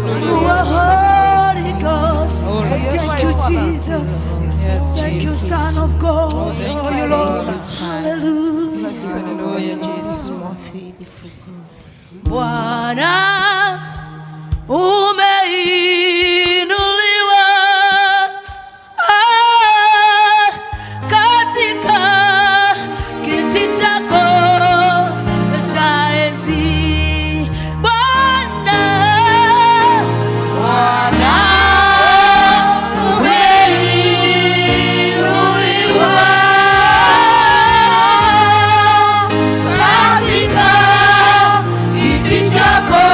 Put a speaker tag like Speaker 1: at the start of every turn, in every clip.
Speaker 1: Holy God. Thank you, Jesus. Thank you, Son of God. Oh, you Lord. Hallelujah.
Speaker 2: Hallelujah, Jesus.
Speaker 1: Bwana umeinuliwa katika kiti chako cha enzi. Bwana umeinuliwa katika kiti chako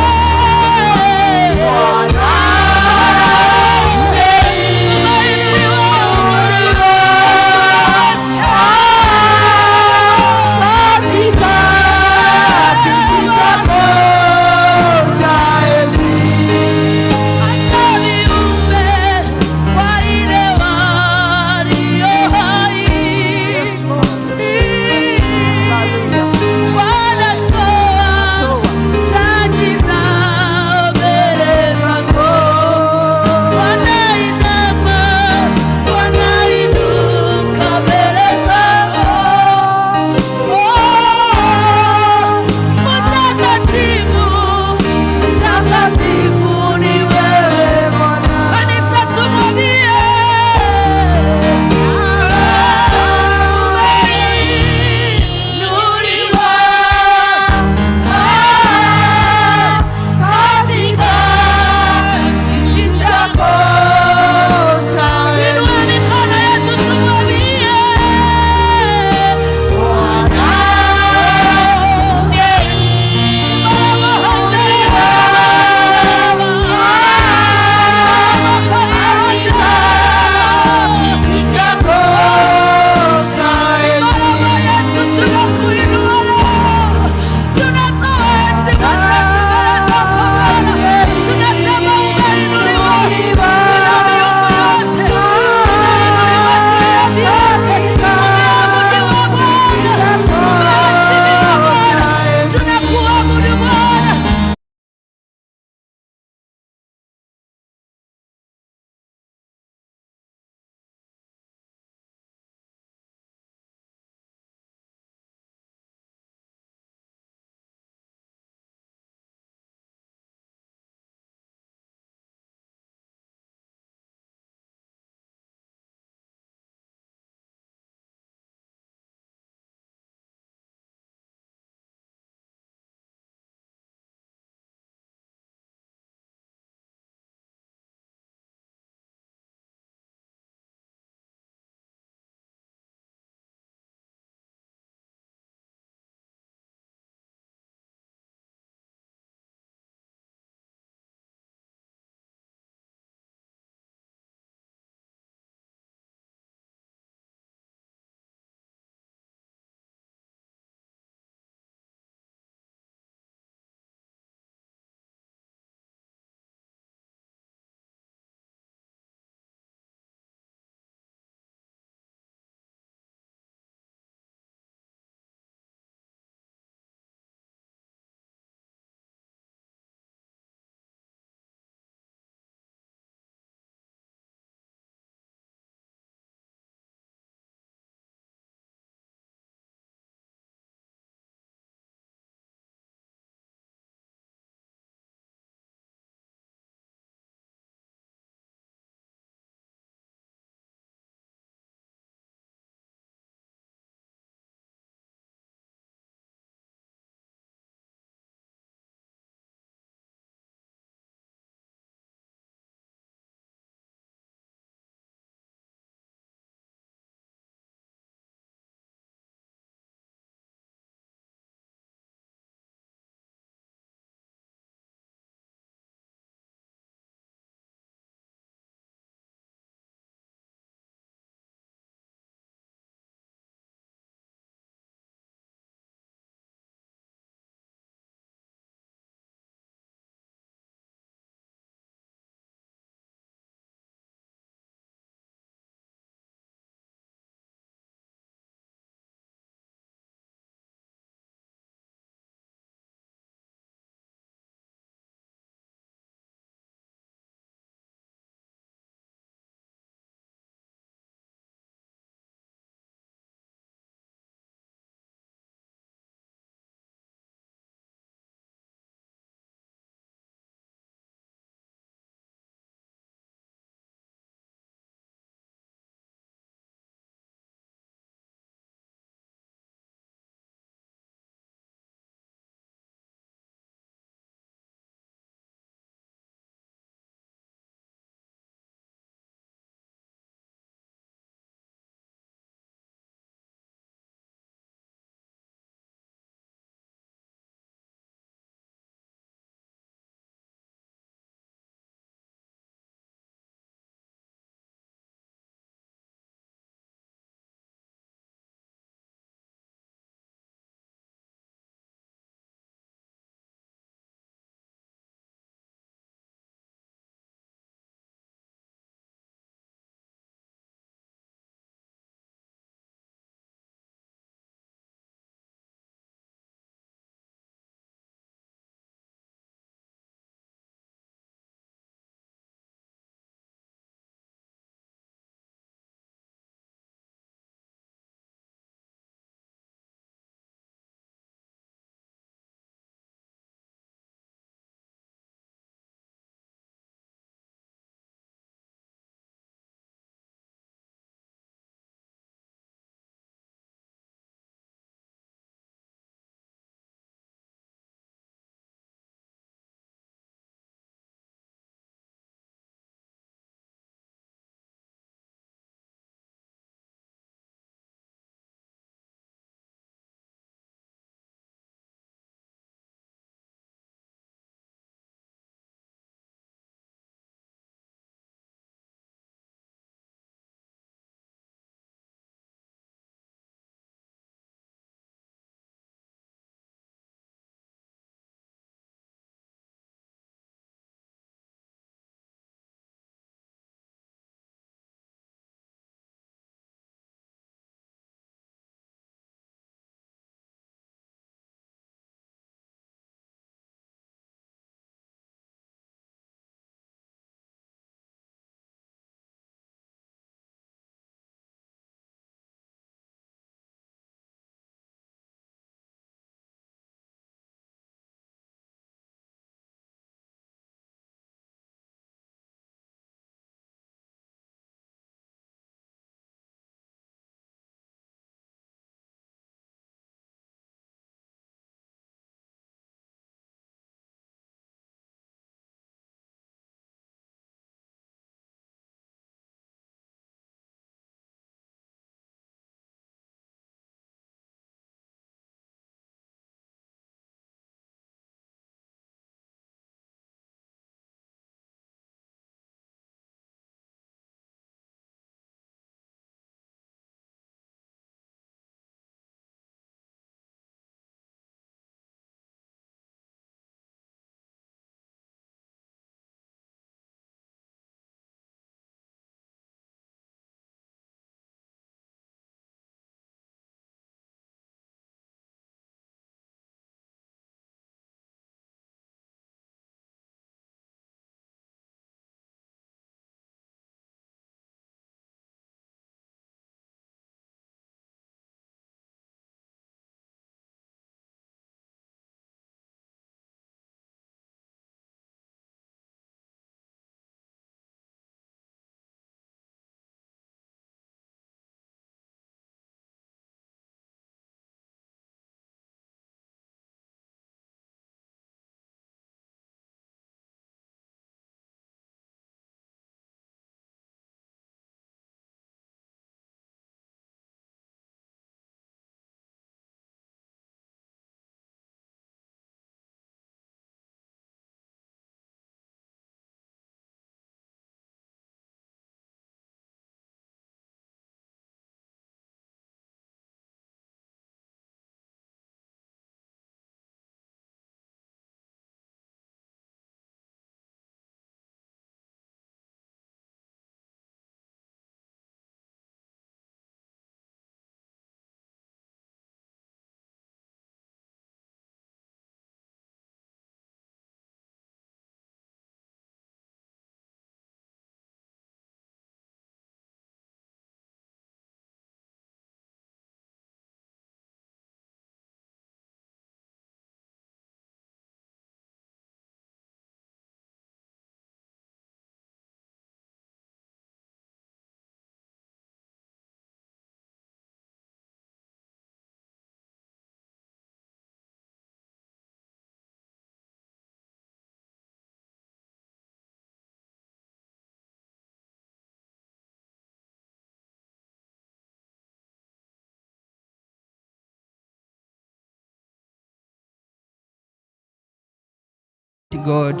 Speaker 3: God,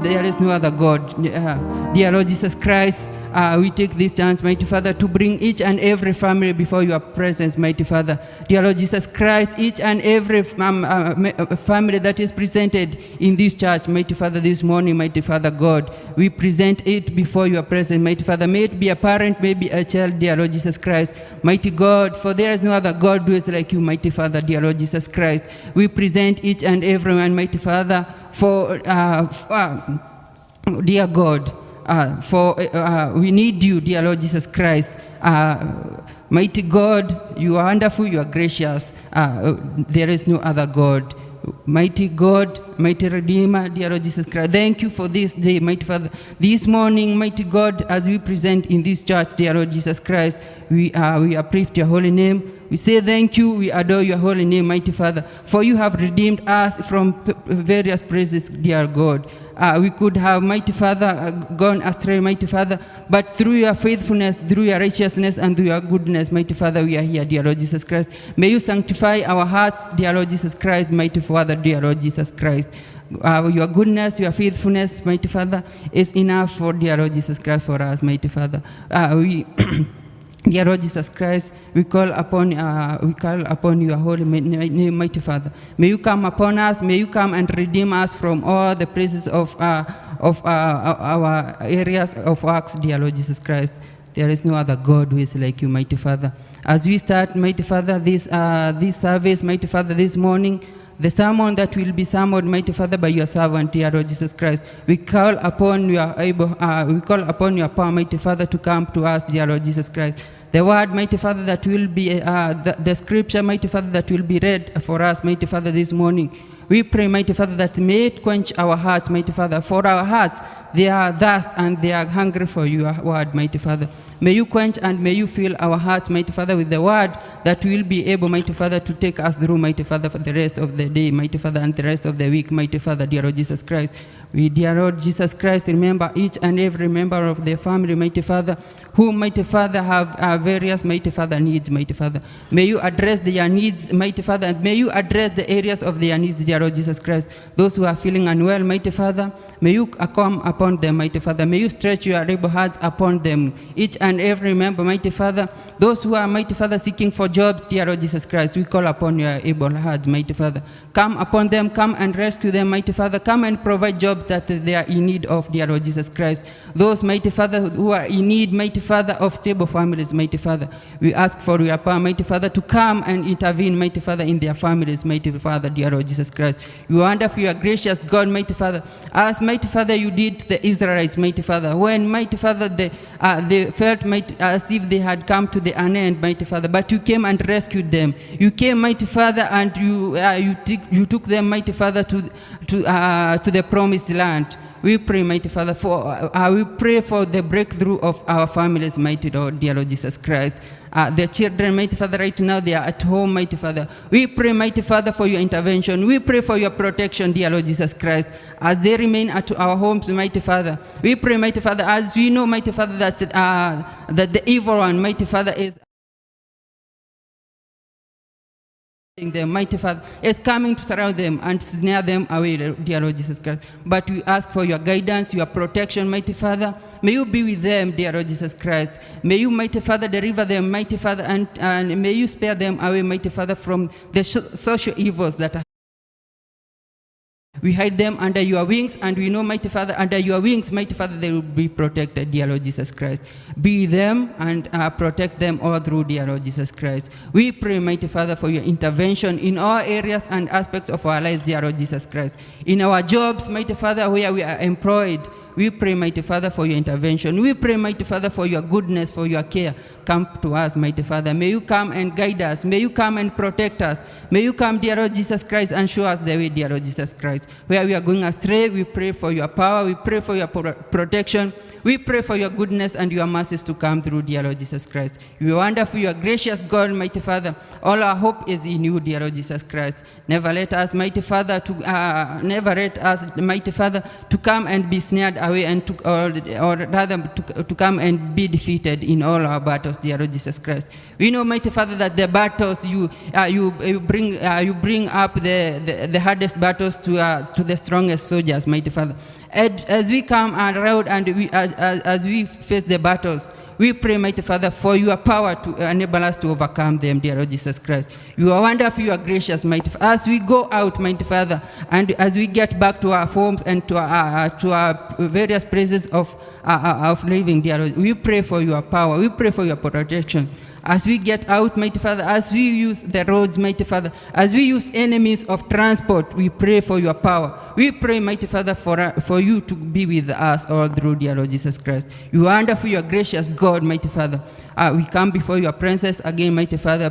Speaker 3: there is no other God. Dear Lord Jesus Christ, we take this chance, mighty Father, to bring each and every family before your presence, mighty Father. Dear Lord Jesus Christ, each and every family that is presented in this church, mighty Father, this morning, mighty Father God, we present it before your presence, mighty Father. May it be a parent, may it be a child, dear Lord Jesus Christ. Mighty God, for there is no other God who is like you, mighty Father, dear Lord Jesus Christ. We present each and every one, mighty Father, for dear God, for we need you, dear Lord Jesus Christ. Mighty God, you are wonderful, you are gracious. There is no other God. Mighty God, mighty Redeemer, dear Lord Jesus Christ, thank you for this day, mighty Father. This morning, mighty God, as we present in this church, dear Lord Jesus Christ, we uplift your holy name. We say thank you, we adore your holy name, mighty Father, for you have redeemed us from various praises, dear God. We could have, mighty Father, gone astray, mighty Father, but through your faithfulness, through your righteousness, and through your goodness, mighty Father, we are here, dear Lord Jesus Christ. May you sanctify our hearts, dear Lord Jesus Christ, mighty Father, dear Lord Jesus Christ. Your goodness, your faithfulness, mighty Father, is enough for dear Lord Jesus Christ for us, mighty Father. Dear Lord Jesus Christ, we call upon your holy name, mighty Father. May you come upon us, may you come and redeem us from all the praises of our areas of works, dear Lord Jesus Christ. There is no other God who is like you, mighty Father. As we start, mighty Father, this service, mighty Father, this morning, the sermon that will be summoned, mighty Father, by your servant, dear Lord Jesus Christ. We call upon your power, mighty Father, to come to us, dear Lord Jesus Christ. The word, mighty Father, that will be, the scripture, mighty Father, that will be read for us, mighty Father, this morning. We pray, mighty Father, that may it quench our hearts, mighty Father. For our hearts, they are thirst and they are hungry for your word, mighty Father. May you quench and may you fill our hearts, mighty Father, with the word that will be able, mighty Father, to take us through, mighty Father, for the rest of the day, mighty Father, and the rest of the week, mighty Father, dear Lord Jesus Christ. We, dear Lord Jesus Christ, remember each and every member of the family, mighty Father, who, mighty Father, have various, mighty Father, needs, mighty Father. May you address their needs, mighty Father, and may you address the areas of their needs, dear Lord Jesus Christ. Those who are feeling unwell, mighty Father, may you come upon them, mighty Father. May you stretch your able hands upon them, each and every member, mighty Father. Those who are, mighty Father, seeking for jobs, dear Lord Jesus Christ, we call upon your able hands, mighty Father. Come upon them, come and rescue them, mighty Father. Come and provide jobs that they are in need of, dear Lord Jesus Christ. Those, mighty Father, who are in need, mighty Father, of stable families, mighty Father, we ask for your power, mighty Father, to come and intervene, mighty Father, in their families, mighty Father, dear Lord Jesus Christ. You are wonderful, you are gracious, God, mighty Father. As, mighty Father, you did the Israelites, mighty Father, when, mighty Father, they felt as if they had come to the end, mighty Father, but you came and rescued them. You came, mighty Father, and you took them, mighty Father, to the promised land. We pray, mighty Father, we pray for the breakthrough of our families, mighty Lord, dear Lord Jesus Christ. The children, mighty Father, right now they are at home, mighty Father. We pray, mighty Father, for your intervention. We pray for your protection, dear Lord Jesus Christ, as they remain at our homes, mighty Father. We pray, mighty Father, as we know, mighty Father, that the evil one, mighty Father, is them, mighty Father, is coming to surround them and snare them away, dear Lord Jesus Christ. But we ask for your guidance, your protection, mighty Father. May you be with them, dear Lord Jesus Christ. May you, mighty Father, deliver them, mighty Father, and may you spare them away, mighty Father, from the social evils that are. We hide them under your wings, and we know, mighty Father, under your wings, mighty Father, they will be protected, dear Lord Jesus Christ. Be them and protect them all through, dear Lord Jesus Christ. We pray, mighty Father, for your intervention in all areas and aspects of our lives, dear Lord Jesus Christ. In our jobs, mighty Father, where we are employed, we pray, mighty Father, for your intervention. We pray, mighty Father, for your goodness, for your care. Come to us, mighty Father. May you come and guide us. May you come and protect us. May you come, dear Lord Jesus Christ, and show us the way, dear Lord Jesus Christ. Where we are going astray, we pray for your power. We pray for your protection. We pray for your goodness and your mercies to come through, dear Lord Jesus Christ. You are wonderful, you are gracious God, mighty Father. All our hope is in you, dear Lord Jesus Christ. Never let us, mighty Father, to come and be snared away and to come and be defeated in all our battles, dear Lord Jesus Christ. We know, mighty Father, that the battles you bring up the hardest battles to the strongest soldiers, mighty Father. And as we come around and as we face the battles, we pray, mighty Father, for your power to enable us to overcome them, dear Lord Jesus Christ. You are wonderful, you are gracious, mighty Father. As we go out, mighty Father, and as we get back to our homes and to our various places of living, dear Lord, we pray for your power, we pray for your protection. As we get out, mighty Father, as we use the roads, mighty Father, as we use enemies of transport, we pray for your power. We pray, mighty Father, for you to be with us all through, dear Lord Jesus Christ. You are wonderful, you are gracious God, mighty Father. We come before your presence again, mighty Father,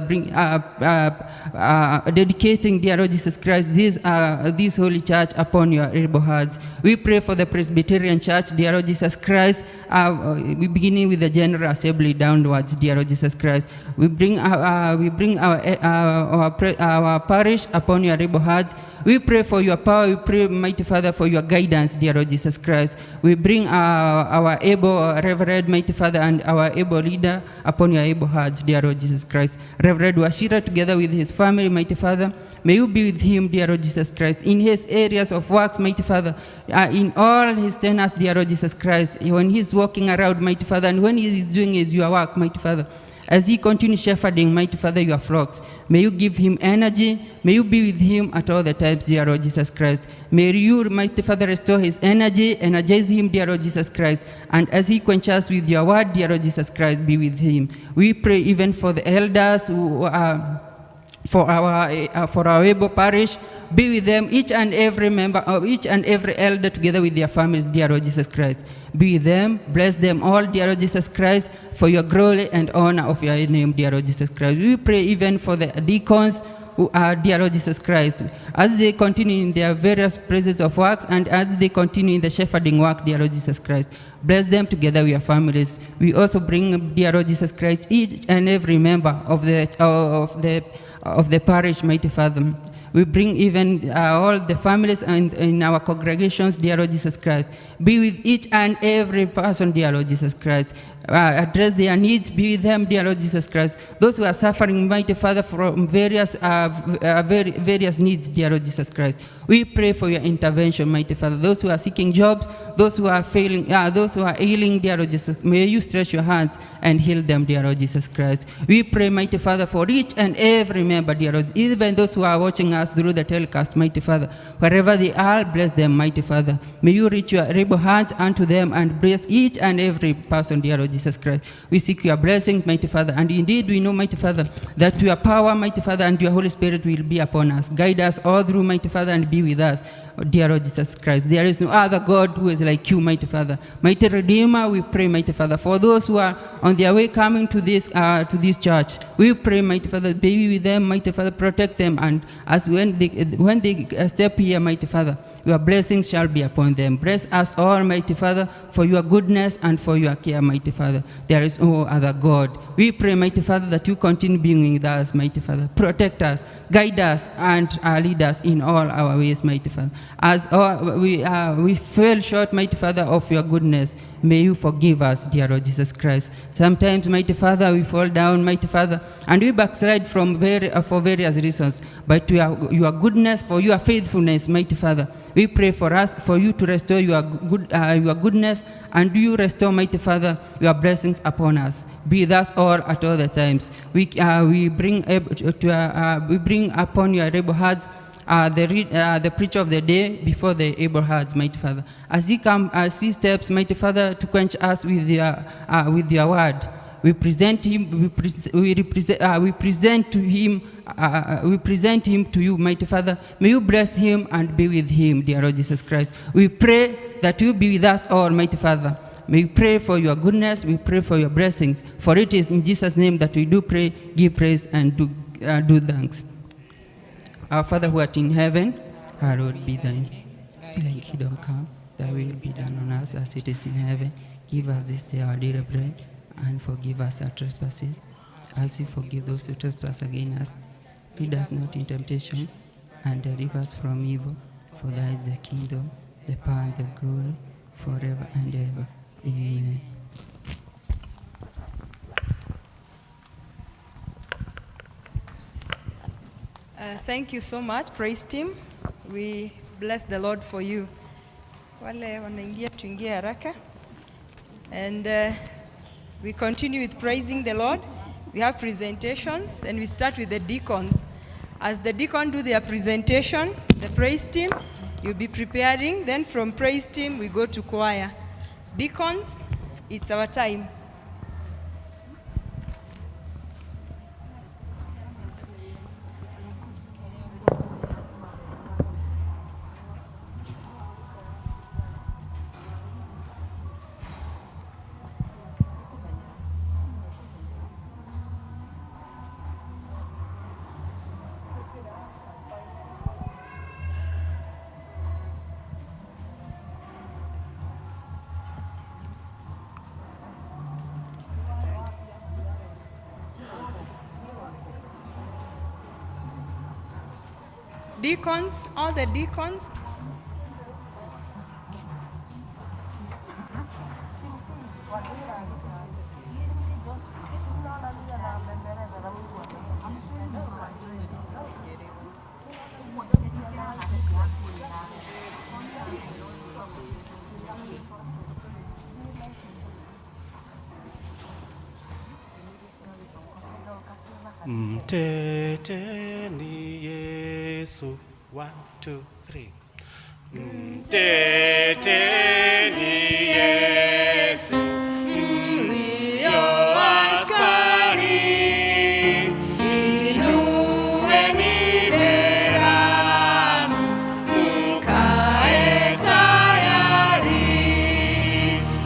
Speaker 3: dedicating, dear Lord Jesus Christ, this holy church upon your able hands. We pray for the Presbyterian Church, dear Lord Jesus Christ, we beginning with the General Assembly downwards, dear Lord Jesus Christ. We bring our parish upon your able hands. We pray for your power. We pray, mighty Father, for your guidance, dear Lord Jesus Christ. We bring our able Reverend, mighty Father, and our able leader upon your able hands, dear Lord Jesus Christ. Reverend Washira, together with his family, mighty Father, may you be with him, dear Lord Jesus Christ, in his areas of works, mighty Father, in all his tenants, dear Lord Jesus Christ, when he's walking around, mighty Father, and when he is doing your work, mighty Father. As he continues shepherding, mighty Father, your flocks, may you give him energy. May you be with him at all the times, dear Lord Jesus Christ. May you, mighty Father, restore his energy, energize him, dear Lord Jesus Christ. And as he quenches with your word, dear Lord Jesus Christ, be with him. We pray even for the elders who are for our able parish. Be with them, each and every member, each and every elder, together with their families, dear Lord Jesus Christ. Be with them, bless them all, dear Lord Jesus Christ, for your glory and honor of your name, dear Lord Jesus Christ. We pray even for the deacons who are, dear Lord Jesus Christ, as they continue in their various places of works and as they continue in the shepherding work, dear Lord Jesus Christ. Bless them together with your families. We also bring, dear Lord Jesus Christ, each and every member of the parish, mighty Father. We bring even all the families and in our congregations, dear Lord Jesus Christ. Be with each and every person, dear Lord Jesus Christ. Address their needs, be with them, dear Lord Jesus Christ. Those who are suffering, mighty Father, from various needs, dear Lord Jesus Christ. We pray for your intervention, mighty Father. Those who are seeking jobs, those who are failing, those who are ailing, dear Lord Jesus, may you stretch your hands and heal them, dear Lord Jesus Christ. We pray, mighty Father, for each and every member, dear Lord, even those who are watching us through the telecast, mighty Father. Wherever they are, bless them, mighty Father. May you reach your able hands unto them and bless each and every person, dear Lord Jesus Christ. We seek your blessings, mighty Father, and indeed we know, mighty Father, that your power, mighty Father, and your Holy Spirit will be upon us. Guide us all through, mighty Father, and be with us, dear Lord Jesus Christ. There is no other God who is like you, mighty Father. Mighty Redeemer, we pray, mighty Father, for those who are on their way coming to this church. We pray, mighty Father, be with them, mighty Father, protect them, and as when they step here, mighty Father, your blessings shall be upon them. Bless us, Almighty Father, for your goodness and for your care, mighty Father. There is no other God. We pray, mighty Father, that you continue being with us, mighty Father. Protect us, guide us, and lead us in all our ways, mighty Father. As we fell short, mighty Father, of your goodness, may you forgive us, dear Lord Jesus Christ. Sometimes, mighty Father, we fall down, mighty Father, and we backslide for various reasons. But your goodness, for your faithfulness, mighty Father, we pray for us, for you to restore your goodness, and you restore, mighty Father, your blessings upon us. Be with us all at all the times. We bring upon your able hearts the preacher of the day before the able hearts, mighty Father. As he steps, mighty Father, to quench us with your word. We present him. We present him to you, mighty Father. May you bless him and be with him, dear Lord Jesus Christ. We pray that you be with us all, mighty Father. We pray for your goodness. We pray for your blessings. For it is in Jesus' name that we do pray, give praise, and do thanks. Our Father who art in heaven, hallowed be thy name. Thy kingdom come. Thy will be done on us as it is in heaven. Give us this day our daily bread, and forgive us our trespasses, as we forgive those who trespass against us. Lead us not in temptation, and deliver us from evil. For thine is the kingdom, the power, and the glory, forever and ever. Amen.
Speaker 4: Thank you so much, praise team. We bless the Lord for you. Wale wanaingia tuingie haraka. And we continue with praising the Lord. We have presentations, and we start with the deacons. As the deacon do their presentation, the praise team, you'll be preparing. Then from praise team, we go to choir. Deacons, it's our time. Deacons, all the deacons.
Speaker 5: Mteteni Yesu, 1, 2, 3. Mteteni Yesu, mlio askari, inueni beramu, mkae tayari,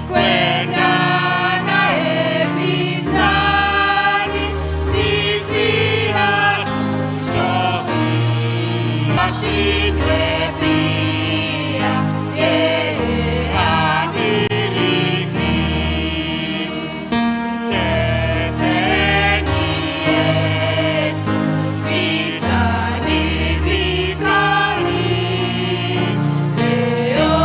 Speaker 5: kwenda naye vitani, sisi hatuchoki. Mashindwe pia, yeye amiliki. Mteteni Yesu, vitani vikali. Leo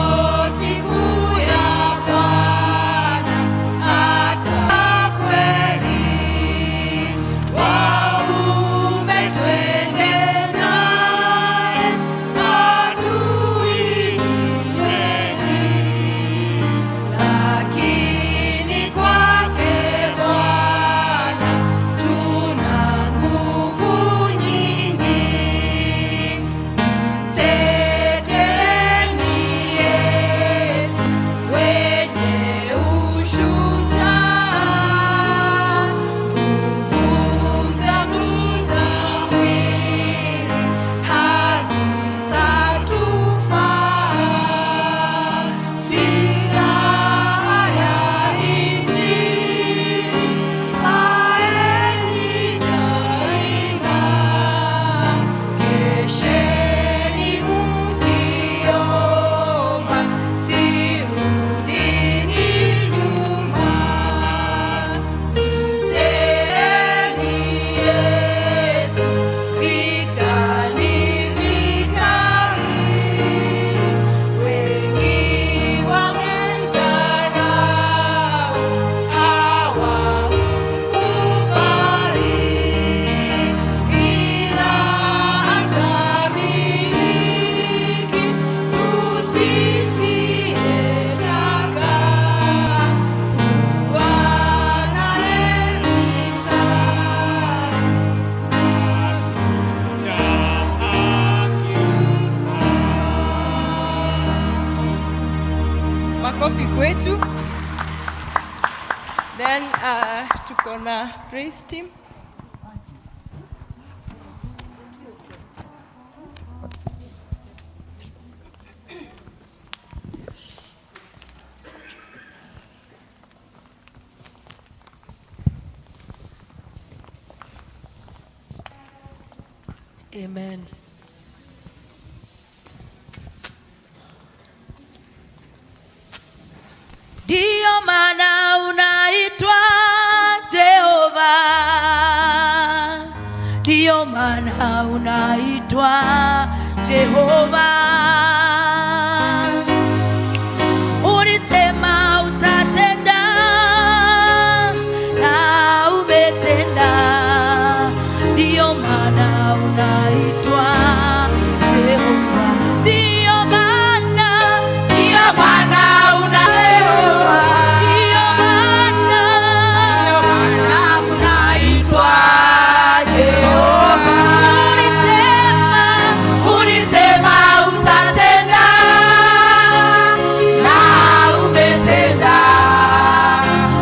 Speaker 5: siku ya Bwana, hata kweli. Waume twende naye, adui ni wengi. Lakini kwake Bwana tuna nguvu nyingi. Mteteni Yesu, wenye ushujaa, nguvu zangu za mwili hazitatufaa. Silaha ya Injili vaeni daima. Kesheni mkiomba, sirudini nyuma. Mteteni Yesu, vitani vikali. Wengi wamemdharau, hawamkubali, ila atamiliki. Tusitie shaka, kuwa naye vitani.
Speaker 4: Makofi kwetu. Then tuko na praise team.
Speaker 1: Amen. Ndiyo maana maana unaitwa Jehova. Ulisema utatenda na umetenda, ndiyo maana unaitwa Jehova. Ndiyo maana unaitwa Jehova. Ulisema utatenda na umetenda,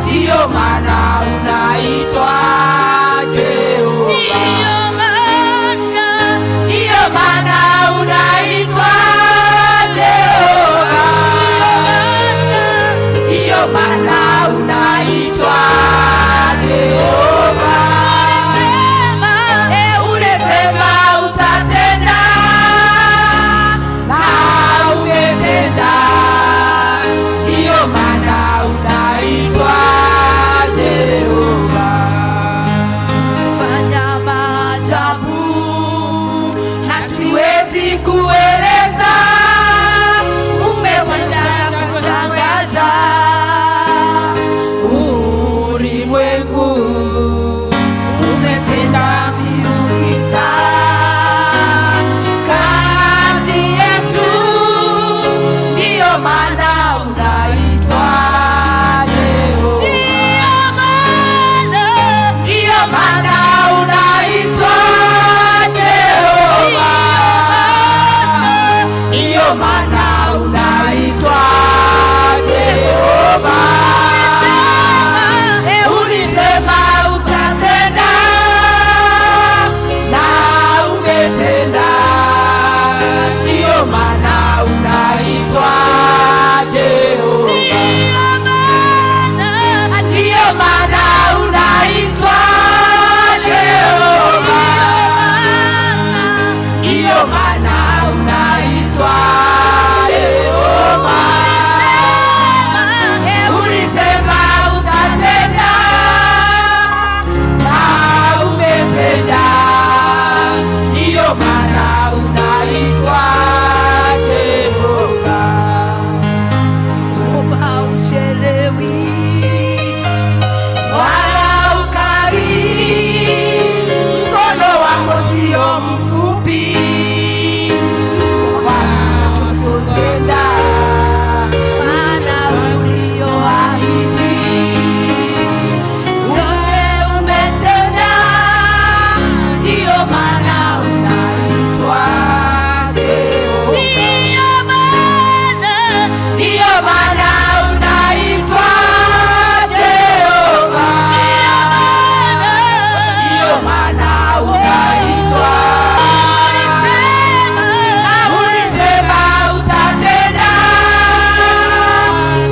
Speaker 1: ndiyo maana unaitwa Jehova. Ndiyo maana unaitwa Jehova. Ndiyo maana unaitwa Jehova. Ulisema utatenda na umetenda, ndiyo maana unaitwa Jehova. Fanya maajabu na siwezi kueleza, umeweza kutangaza ulimwengu, umetenda miujiza kati yetu, ndiyo maana unaitwa Jehova. Ndiyo maana unaitwa Jehova. Ndiyo maana unaitwa Jehova. Ulisema utatenda na umetenda, ndiyo maana unaitwa Jehova. Ndiyo maana unaitwa Jehova. Ndiyo maana unaitwa Jehova. Ulisema utatenda na umetenda, ndiyo maana unaitwa Jehova. Jehova uchelewi wala ukariri, mkono wako sio mfupi, utatenda maana ulioahidi yote umetenda, ndiyo maana unaitwa Jehova. Ndiyo maana unaitwa Jehova. Ndiyo maana unaitwa. Ulisema utatenda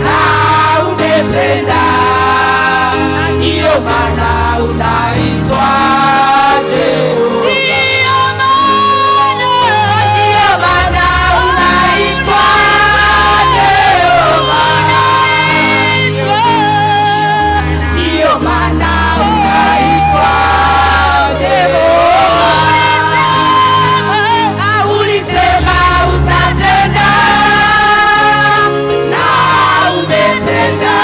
Speaker 1: na umetenda, ndiyo maana unaitwa Jehova. Ndiyo maana unaitwa Jehova. Ndiyo maana unaitwa Jehova. Ulisema utatenda na umetenda,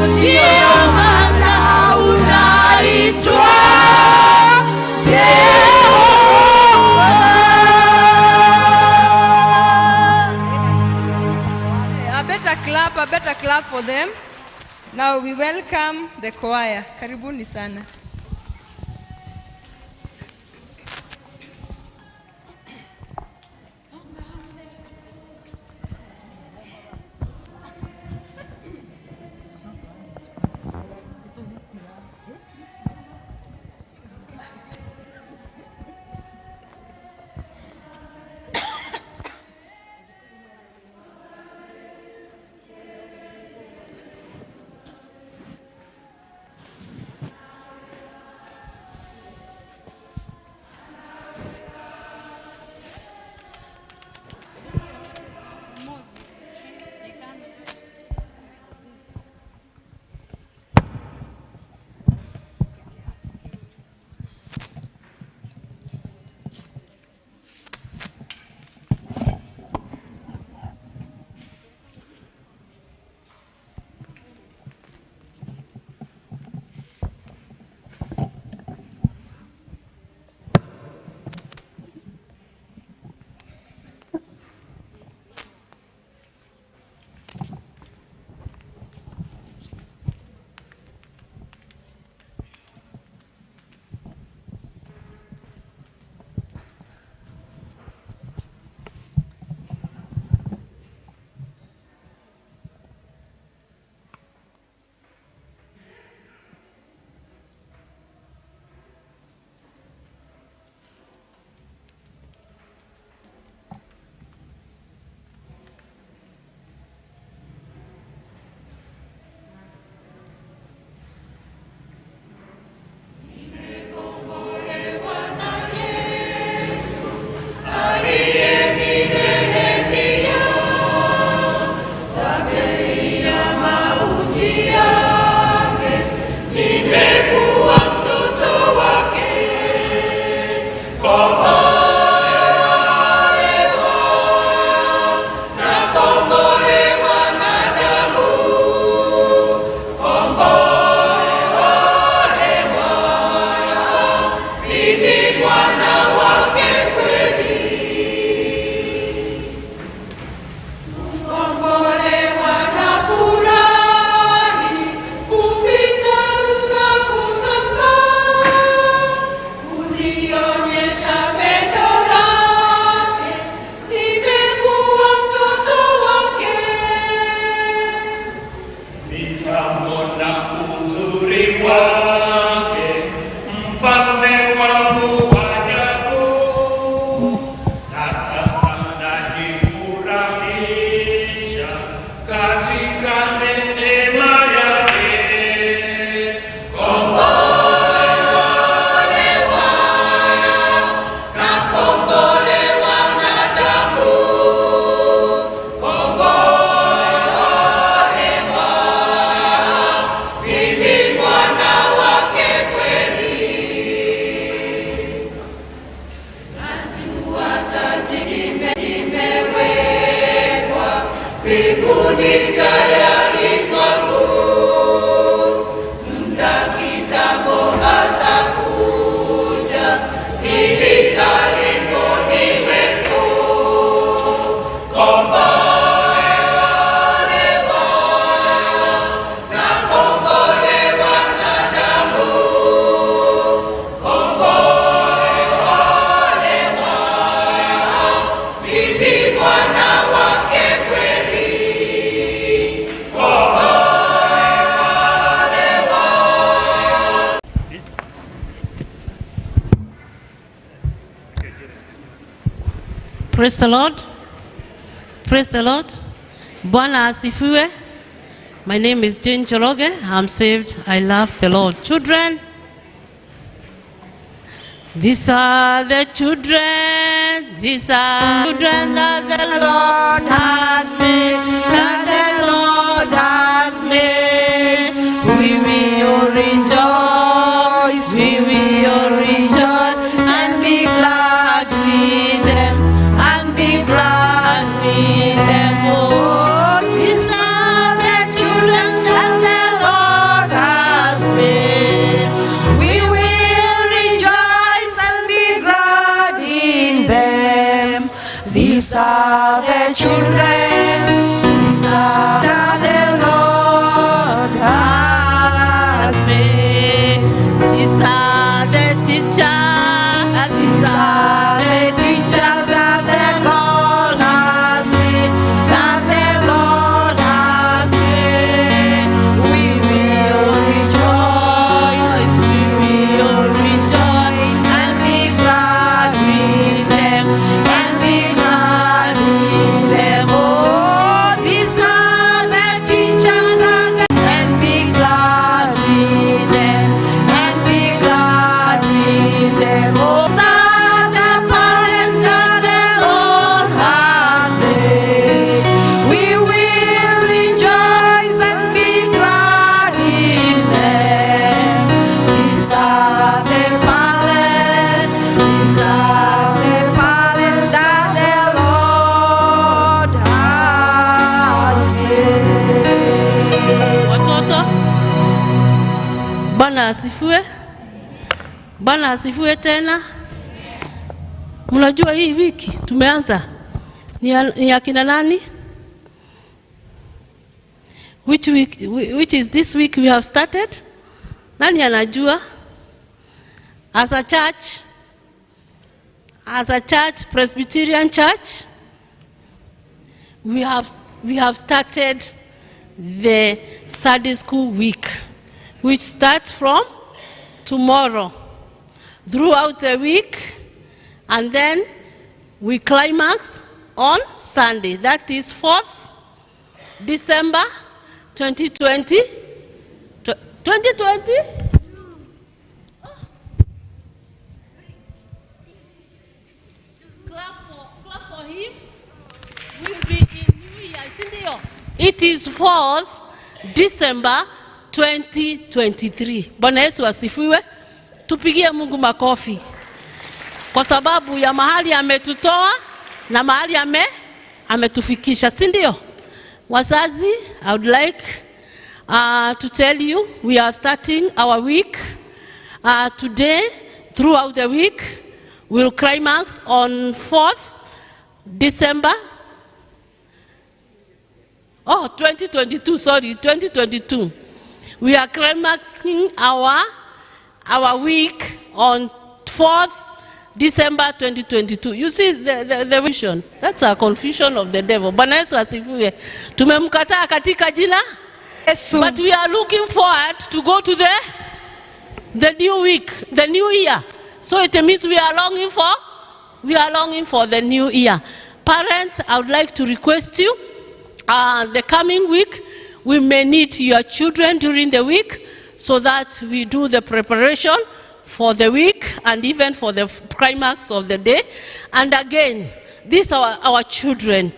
Speaker 1: ndiyo maana unaitwa Jehova.
Speaker 4: A better clap for them. Now we welcome the choir. Karibuni sana.
Speaker 6: wake, mfalme wangu wa ajabu. Na sasa najifurahisha katika neema yake.
Speaker 7: Praise the Lord. Praise the Lord. Bwana asifiwe. My name is Jane Choroge. I'm saved. I love the Lord. Children, these are the children. These are children that the Lord has made. That the Lord has made. We will rejoice. We will rejoice and be glad with them. Glad with them. Oh, these are the children that the Lord has made. We will rejoice and be glad in them.
Speaker 1: These are the children. These are that the Lord has made.
Speaker 7: These are the teachers.
Speaker 1: These are the teachers that the Lord has made. That the Lord has made. We will rejoice. We will rejoice and be glad with them. And be glad with them. Oh, these are the teachers and be glad with them. And be glad with them. Oh,
Speaker 7: Bwana asifiwe. Bwana asifiwe tena. Mnajua hii wiki tumeanza ni akina nani? Which is this week we have started? Nani anajua? As a church, Presbyterian Church, we have started the Sunday school week, which starts from tomorrow throughout the week, and then we climax on Sunday. That is 4th December 2020. 2020? Clap for him. We'll be in New Year, sindio? It is 4th December 2023. Bwana Yesu asifiwe. Tupigie Mungu makofi. Kwa sababu ya mahali ametutoa na mahali ametufikisha, sindio? Wazazi, I would like to tell you we are starting our week today. Throughout the week we'll climax on 4th December 2022. We are climaxing our week on 4th December 2022. You see the vision. That's a confusion of the devil. Bwana Yesu asifiwe. Tumemkataa katika jina. But we are looking forward to go to the the new week, the new year. So it means we are longing for the new year. Parents, I would like to request you, the coming week, we may need your children during the week so that we do the preparation for the week and even for the climax of the day. And again, these are our children.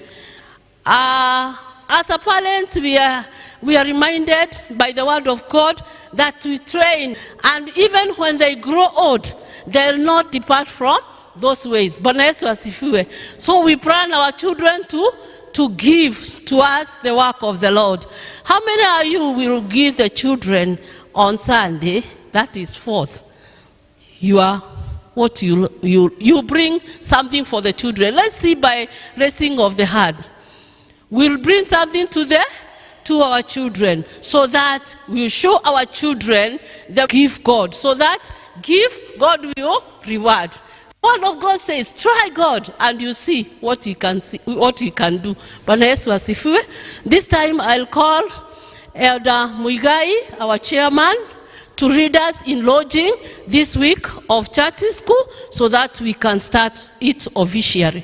Speaker 7: As a parent, we are reminded by the word of God that we train, and even when they grow old, they'll not depart from those ways. So we plan our children to give to us the work of the Lord. How many of you will give the children on Sunday? That is 4th. You bring something for the children. Let's see by raising of the hand. We'll bring something to our children so that we'll show our children the give God. So that give, God will reward. The word of God says, try God and you see what he can do. This time I'll call Elder Muigai, our chairman, to read us in lodging this week of church school so that we can start it officially.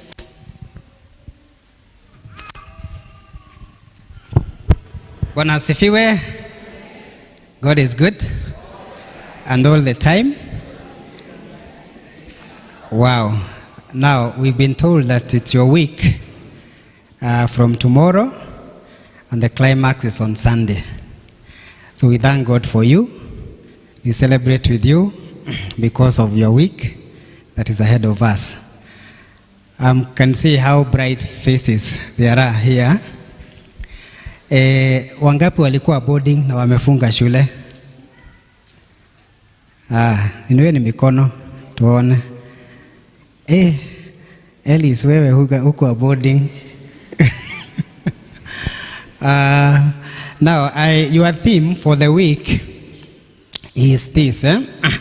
Speaker 8: Bwana asifiwe. God is good and all the time. Wow. Now we've been told that it's your week from tomorrow and the climax is on Sunday. So we thank God for you. We celebrate with you because of your week that is ahead of us. Can see how bright faces there are here. Wangapi walikuwa boarding na wamefunga shule? Inueni mikono tuone. Ellis, wewe huko boarding. Now, your theme for the week is this,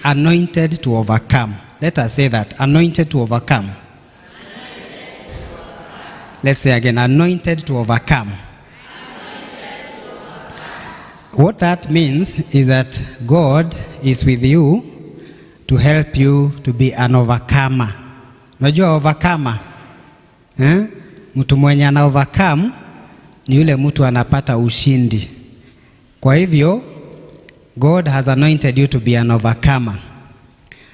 Speaker 8: anointed to overcome. Let us say that, anointed to overcome. Let's say again, anointed to overcome. What that means is that God is with you to help you to be an overcomer. Unajua overcomer? Mtu mwenye ana overcome ni yule mtu anapata ushindi. Kwa hivyo, God has anointed you to be an overcomer.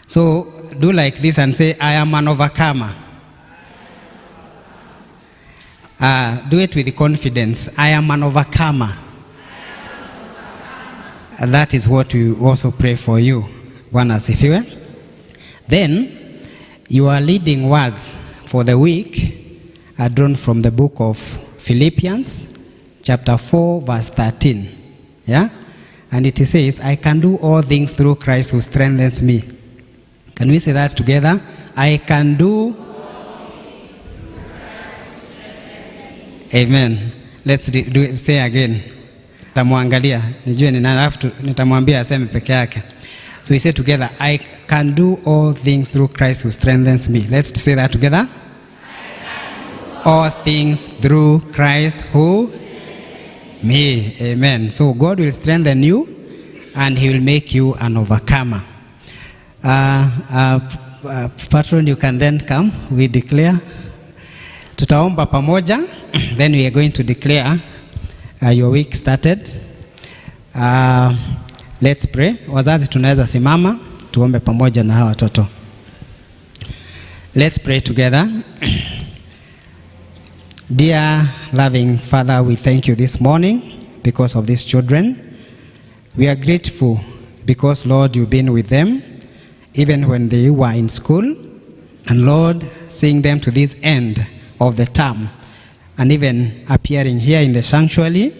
Speaker 8: So, do like this and say, I am an overcomer. Do it with confidence. I am an overcomer. And that is what we also pray for you. Bwana asifiwe. Then, your leading words for the week are drawn from the book of Philippians, chapter 4, verse 13. Yeah? And it says, I can do all things through Christ who strengthens me. Can we say that together? I can do. Amen. Let's do it. Say again. Tamuangalia. Nijue nitamwambia aseme peke yake. So we say together, I can do all things through Christ who strengthens me. Let's say that together. All things through Christ who me. Amen. So God will strengthen you and he will make you an overcomer. Patron, you can then come. We declare. Tutaomba pamoja. Then we are going to declare your week started. Let's pray. Wazazi tunaweza simama. Tuombe pamoja na hawa watoto. Let's pray together. Dear loving Father, we thank you this morning because of these children. We are grateful because, Lord, you've been with them even when they were in school. And Lord, seeing them to this end of the term and even appearing here in the sanctuary,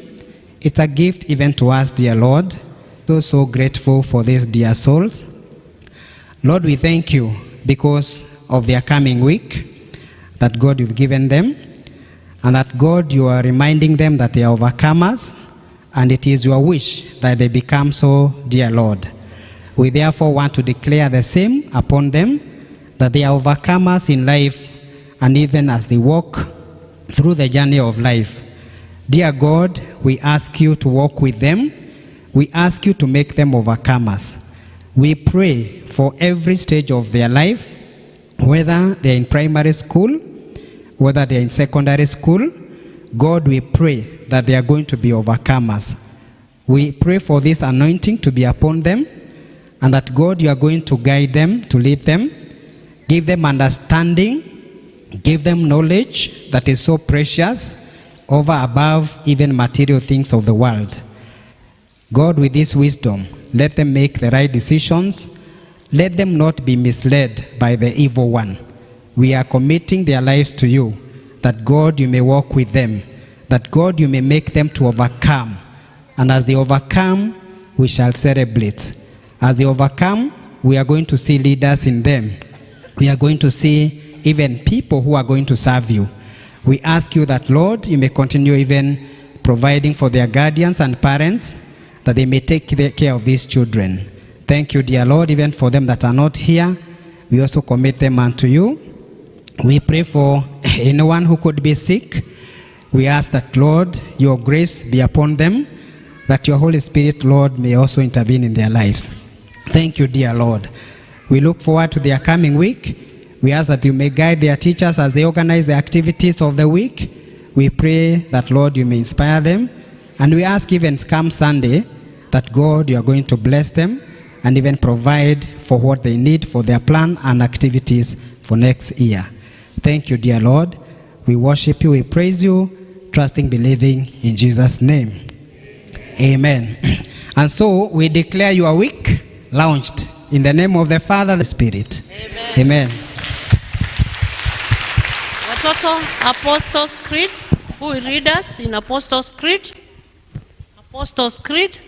Speaker 8: it's a gift even to us, dear Lord. So grateful for these dear souls. Lord, we thank you because of their coming week, that God, you've given them. And that God, you are reminding them that they are overcomers, and it is your wish that they become so, dear Lord. We therefore want to declare the same upon them, that they are overcomers in life, and even as they walk through the journey of life. Dear God, we ask you to walk with them. We ask you to make them overcomers. We pray for every stage of their life, whether they're in primary school, whether they're in secondary school. God, we pray that they are going to be overcomers. We pray for this anointing to be upon them, and that God, you are going to guide them, to lead them, give them understanding, give them knowledge that is so precious, over above even material things of the world. God, with this wisdom, let them make the right decisions. Let them not be misled by the evil one. We are committing their lives to you, that God, you may walk with them, that God, you may make them to overcome. And as they overcome, we shall celebrate. As they overcome, we are going to see leaders in them. We are going to see even people who are going to serve you. We ask you that, Lord, you may continue even providing for their guardians and parents, that they may take care of these children. Thank you, dear Lord, even for them that are not here. We also commit them unto you. We pray for anyone who could be sick. We ask that, Lord, your grace be upon them, that your Holy Spirit, Lord, may also intervene in their lives. Thank you, dear Lord. We look forward to their coming week. We ask that you may guide their teachers as they organize the activities of the week. We pray that, Lord, you may inspire them. And we ask even come Sunday, that God, you are going to bless them and even provide for what they need for their plan and activities for next year. Thank you, dear Lord. We worship you, we praise you, trusting, believing in Jesus' name. Amen. And so we declare your week launched in the name of the Father, the Spirit.
Speaker 7: Amen.
Speaker 8: Amen.
Speaker 7: Watoto, Apostles' Creed. Who will read us in Apostles' Creed? Apostles' Creed.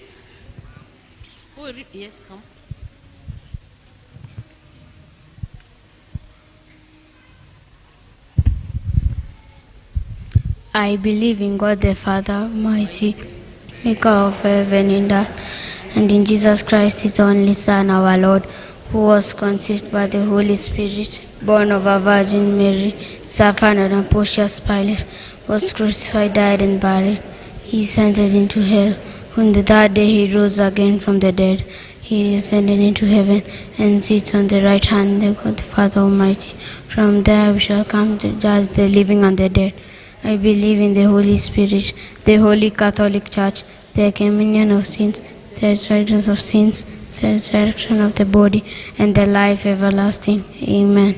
Speaker 7: Who will read? Yes, come.
Speaker 9: I believe in God the Father Almighty, maker of heaven and earth, and in Jesus Christ, his only Son, our Lord, who was conceived by the Holy Spirit, born of a Virgin Mary, suffered under Pontius Pilate, was crucified, died, and buried. He ascended into hell. On the third day he rose again from the dead. He ascended into heaven and sits on the right hand of God the Father Almighty. From there we shall come to judge the living and the dead. I believe in the Holy Spirit, the Holy Catholic Church, the communion of sins, the resurrection of sins, the resurrection of the body, and the life everlasting. Amen.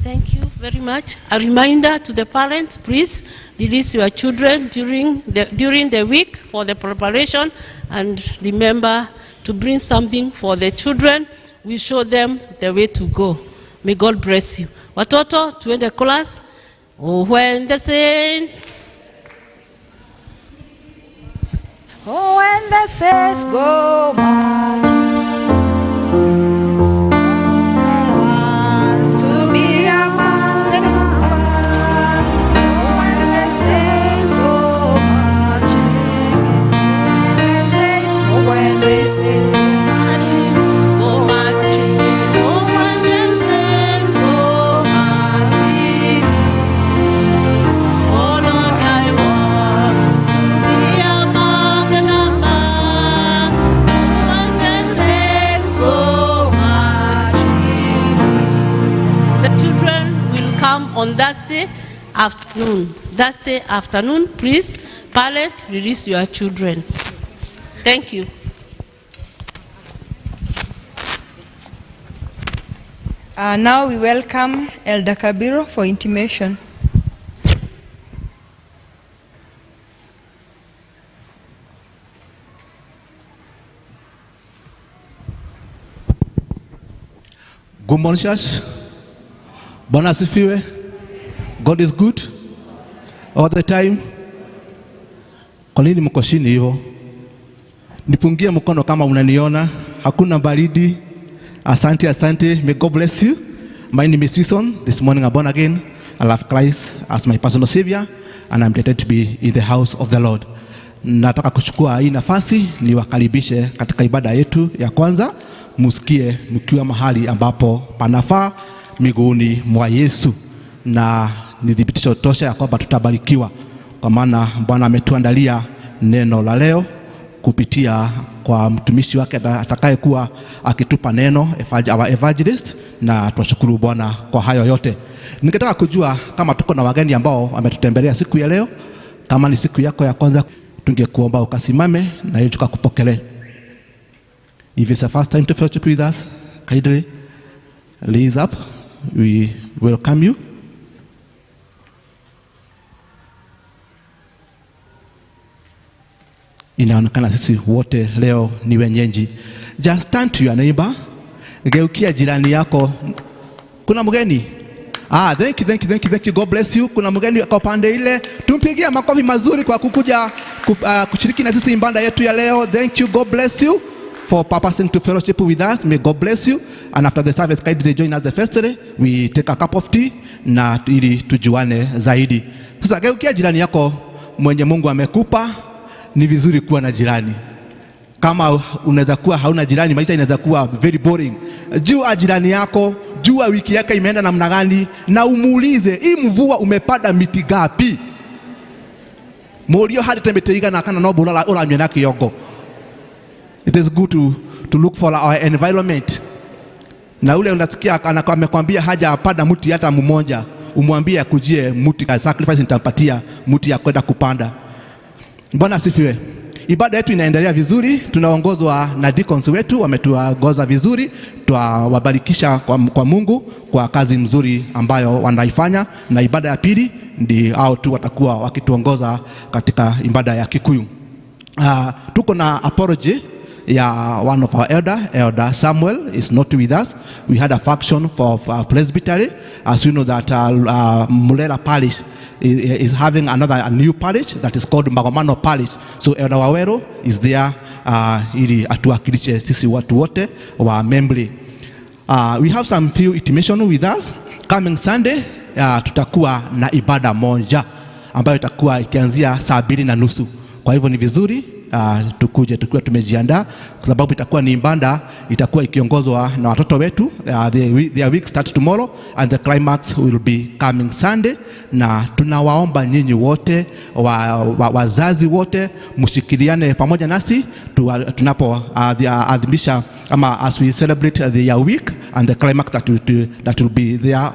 Speaker 7: Thank you very much. A reminder to the parents, please release your children during the week for the preparation, and remember to bring something for the children. We show them the way to go. May God bless you. Watoto, tuende class. Oh, when the saints.
Speaker 1: Oh, when the saints go marching.
Speaker 7: On Thursday afternoon, please, parents, release your children. Thank you.
Speaker 4: Now we welcome Elder Kabiro for intimation.
Speaker 10: Good morning, church. Bwana asifiwe. God is good all the time. Kwa nini mko chini hivyo? Nipungie mkono kama unaniona. Hakuna baridi. Asante, asante. May God bless you. My name is Wilson. This morning I'm born again. I love Christ as my personal savior, and I'm delighted to be in the house of the Lord. Nataka kuchukua hii nafasi niwakaribishe katika ibada yetu ya kwanza. Musikie mkiwa mahali ambapo panafaa miguuni mwa Yesu, na ni thibitisho tosha ya kwamba tutabarikiwa, kwa maana Bwana ametuandalia neno la leo kupitia kwa mtumishi wake atakayekuwa akitupa neno, our evangelist, na tunashukuru Bwana kwa hayo yote. Ningetaka kujua kama tuko na wageni ambao wametutembelea siku ya leo. Kama ni siku yako ya kwanza, tungekuomba ukasimame na ili tukakupokelee. If it's the first time to fellowship with us, kindly raise up. We welcome you. Inaonekana sisi wote leo ni wenyeji. Just turn to your neighbor. Geukia jirani yako. Kuna mgeni? Thank you. God bless you. Kuna mgeni kwa pande ile. Tumpigie makofi mazuri kwa kukuja kushiriki na sisi ibada yetu ya leo. Thank you. God bless you for purposing to fellowship with us. May God bless you. And after the service, kindly join us the first day. We take a cup of tea na ili tujuane zaidi. Sasa geukia jirani yako mwenye Mungu amekupa. Ni vizuri kuwa na jirani. Kama unaweza kuwa hauna jirani, maisha inaweza kuwa very boring. Jua jirani yako, jua wiki yake imeenda namna gani, na umuulize, hii mvua umepanda miti gapi? Morio hadi tembeteiga na kana no bulala ora myena kiyongo. It is good to look for our environment. Na ule unasikia amekwambia haja apanda mti hata mmoja, umwambie akujie mti ka sacrifice, nitampatia mti ya kwenda kupanda. Bwana asifiwe. Ibada yetu inaendelea vizuri, tunaongozwa na deacons wetu, wametuongoza vizuri, tuwabarikisha kwa Mungu kwa kazi mzuri ambayo wanaifanya, na ibada ya pili ndi hao tu watakuwa wakituongoza katika ibada ya Kikuyu. Tuko na apology ya one of our elder Samuel is not with us. We had a faction for presbytery. As you know that Mulera Parish is having a new parish that is called Magomano Parish. So Elder Wawero is there ili atuwakilishe sisi watu wote wa Membley. We have some few intimation with us. Coming Sunday tutakuwa na ibada moja ambayo itakuwa ikianzia 2:30. Kwa hivyo ni vizuri tukuje tukiwa tumejiandaa, kwa sababu itakuwa ni ibada itakuwa ikiongozwa na watoto wetu. Their week start tomorrow and the climax will be coming Sunday. Na tunawaomba nyinyi wote wazazi wote mshikiliane pamoja nasi tunapo adhimisha ama as we celebrate the week and the climax that will be there.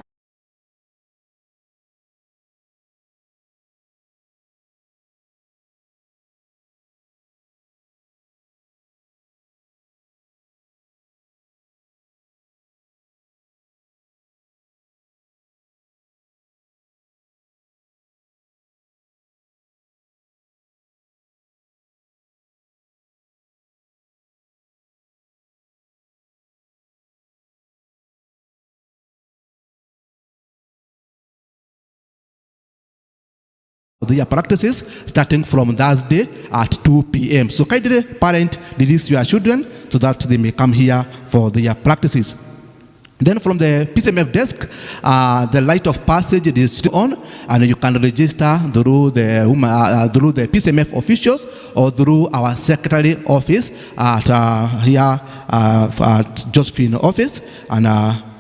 Speaker 10: The practices starting from Thursday at 2 p.m. So kindly parent release your children so that they may come here for their practices. Then from the PCMF desk, the light of passage is still on, and you can register through the PCMF officials or through our secretary office at Josephine office, and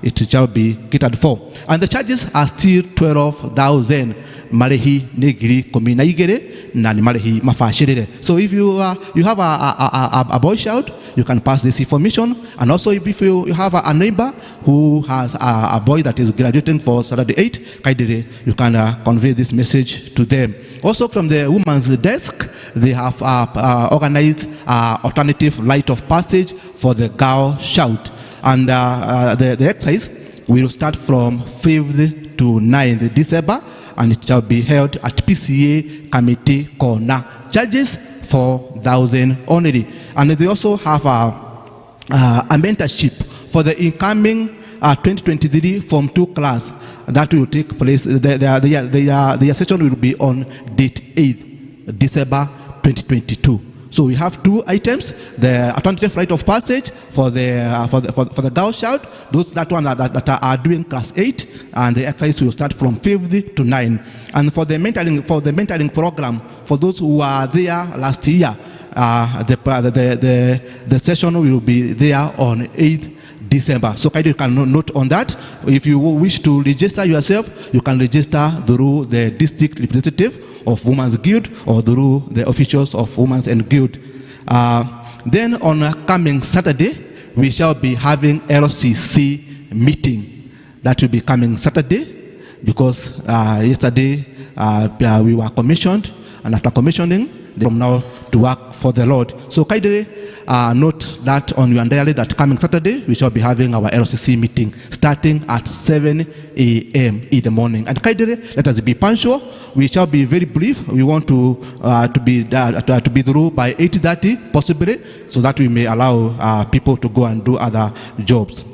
Speaker 10: it shall be catered for. And the charges are still 12,000. Marehi negiri komina igere na ni marehi mafashirire. So if you have a boy child, you can pass this information. And also if you have a neighbor who has a boy that is graduating for Saturday 8, kindly you can convey this message to them. Also from the women's desk, they have organized alternative light of passage for the girl child. And the exercise will start from 5th to 9th December, and it shall be held at PCEA Committee Corner. Charges 4,000 only. And they also have a mentorship for the incoming 2023 Form 2 class that will take place. The session will be on date 8th December 2022. So we have two items: the alternative rite of passage for the girl child, those that are doing class 8, and the exercise will start from 5th to 9. And for the mentoring program for those who are there last year, the session will be there on 8th December. So kindly you can note on that. If you wish to register yourself, you can register through the district representative of Women's Guild or through the officials of Women's and Guild. Then on coming Saturday, we shall be having LCC meeting. That will be coming Saturday because yesterday we were commissioned, and after commissioning, from now to work for the Lord. So kindly note that on your diary that coming Saturday, we shall be having our LCC meeting starting at 7 a.m. in the morning. And kindly let us be punctual. We shall be very brief. We want to be through by 8:30 possibly, so that we may allow people to go and do other jobs.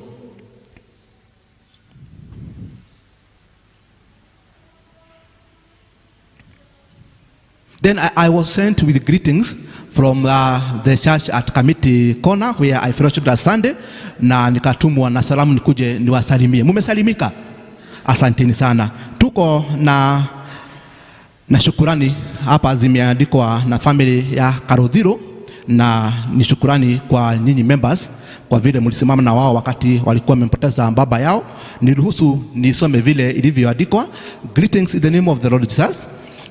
Speaker 10: Then I was sent with greetings from the church at Committee Corner where I fellowshiped last Sunday, na nikatumwa na salamu nikuje niwasalimie. Mumesalimika? Asanteni sana. Tuko na shukurani hapa zimeandikwa na family ya Karodhiro, na ni shukurani kwa nyinyi members kwa vile mlisimama na wao wakati walikuwa wamempoteza baba yao. Niruhusu nisome vile ilivyoandikwa. Greetings in the name of the Lord Jesus.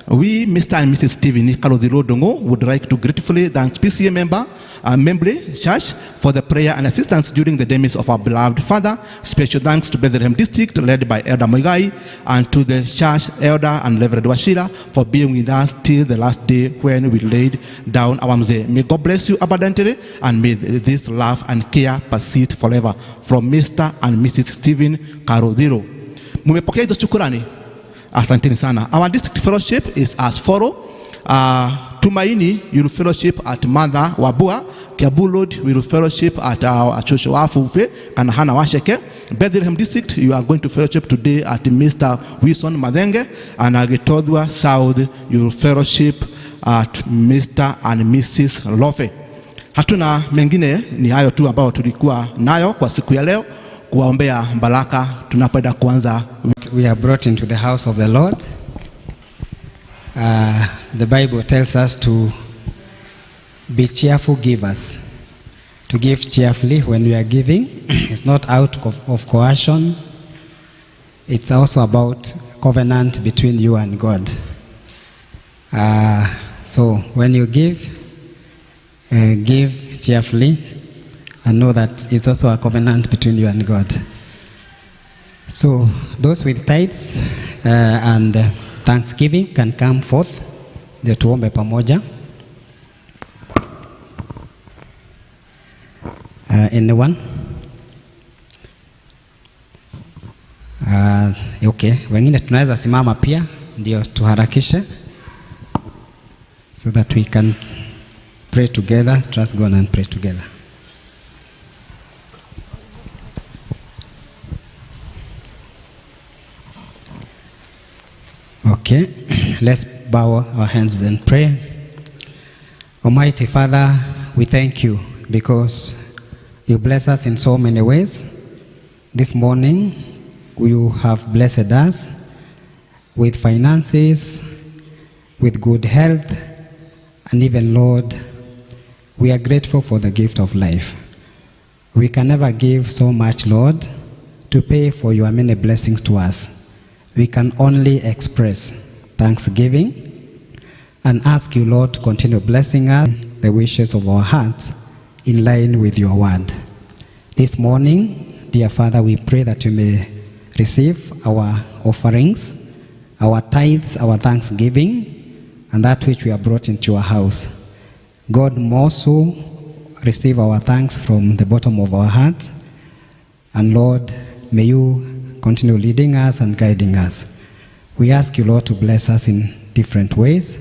Speaker 10: We, Mr. and Mrs. Stephen Karodhiro Dongo, would like to gratefully thank PCEA Membley Church for the prayer and assistance during the demise of our beloved father. Special thanks to Bethlehem District, led by Elder Moigai, and to the church elder and Reverend Washira for being with us till the last day when we laid down our mzee. May God bless you abundantly, and may this love and care persist forever. From Mr. and Mrs. Stephen Karodhiro. Mumepokea hizo shukrani? Asanteni sana. Our district fellowship is as follow. Tumaini will fellowship at Mother Wabua. Kiabulod will fellowship at our church Wafufe and Hana Washeke. Bethlehem District, you are going to fellowship today at Mr. Wilson Madenge. And Agitodwa South, you will fellowship at Mr. and Mrs. Lofe. Hatuna mengine, ni hayo tu ambao tulikuwa nayo kwa siku ya leo. Kuwaombea baraka tunapoenda kuanza.
Speaker 8: We are brought into the house of the Lord. The Bible tells us to be cheerful givers, to give cheerfully when we are giving. It's not out of coercion. It's also about covenant between you and God. So when you give cheerfully, and know that it's also a covenant between you and God. So those with tithes and thanksgiving can come forth. Ndio tuombe pamoja. Anyone? Okay, wengine tunaweza simama pia ndio tuharakishe so that we can pray together, trust God and pray together. Okay, let's bow our heads and pray. Almighty Father, we thank you because you bless us in so many ways. This morning, you have blessed us with finances, with good health, and even, Lord, we are grateful for the gift of life. We can never give so much, Lord, to pay for your many blessings to us. We can only express thanksgiving and ask you, Lord, to continue blessing us, the wishes of our hearts in line with your word. This morning, dear Father, we pray that you may receive our offerings, our tithes, our thanksgiving, and that which we have brought into your house. God, more so, receive our thanks from the bottom of our hearts. And Lord, may you continue leading us and guiding us. We ask you, Lord, to bless us in different ways.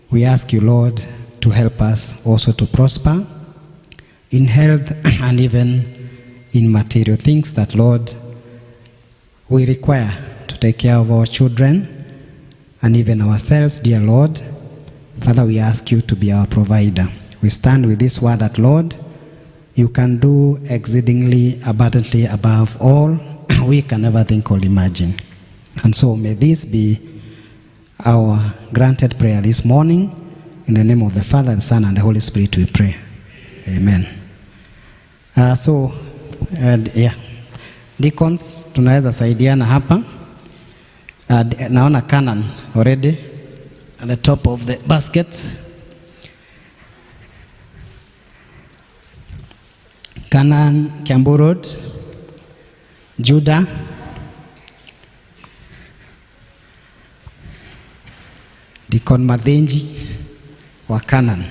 Speaker 8: We ask you, Lord, to help us also to prosper in health and even in material things that, Lord, we require to take care of our children and even ourselves, dear Lord. Father, we ask you to be our provider. We stand with this word that, Lord, you can do exceedingly abundantly above all we can never think or imagine. And so may this be our granted prayer this morning. In the name of the Father, the Son, and the Holy Spirit we pray. Amen. Deacons, tunaweza saidiana hapa. Naona Canaan already at the top of the baskets. Canaan, Kiambu Road, Judah, Deacon Madhenji wa Canaan,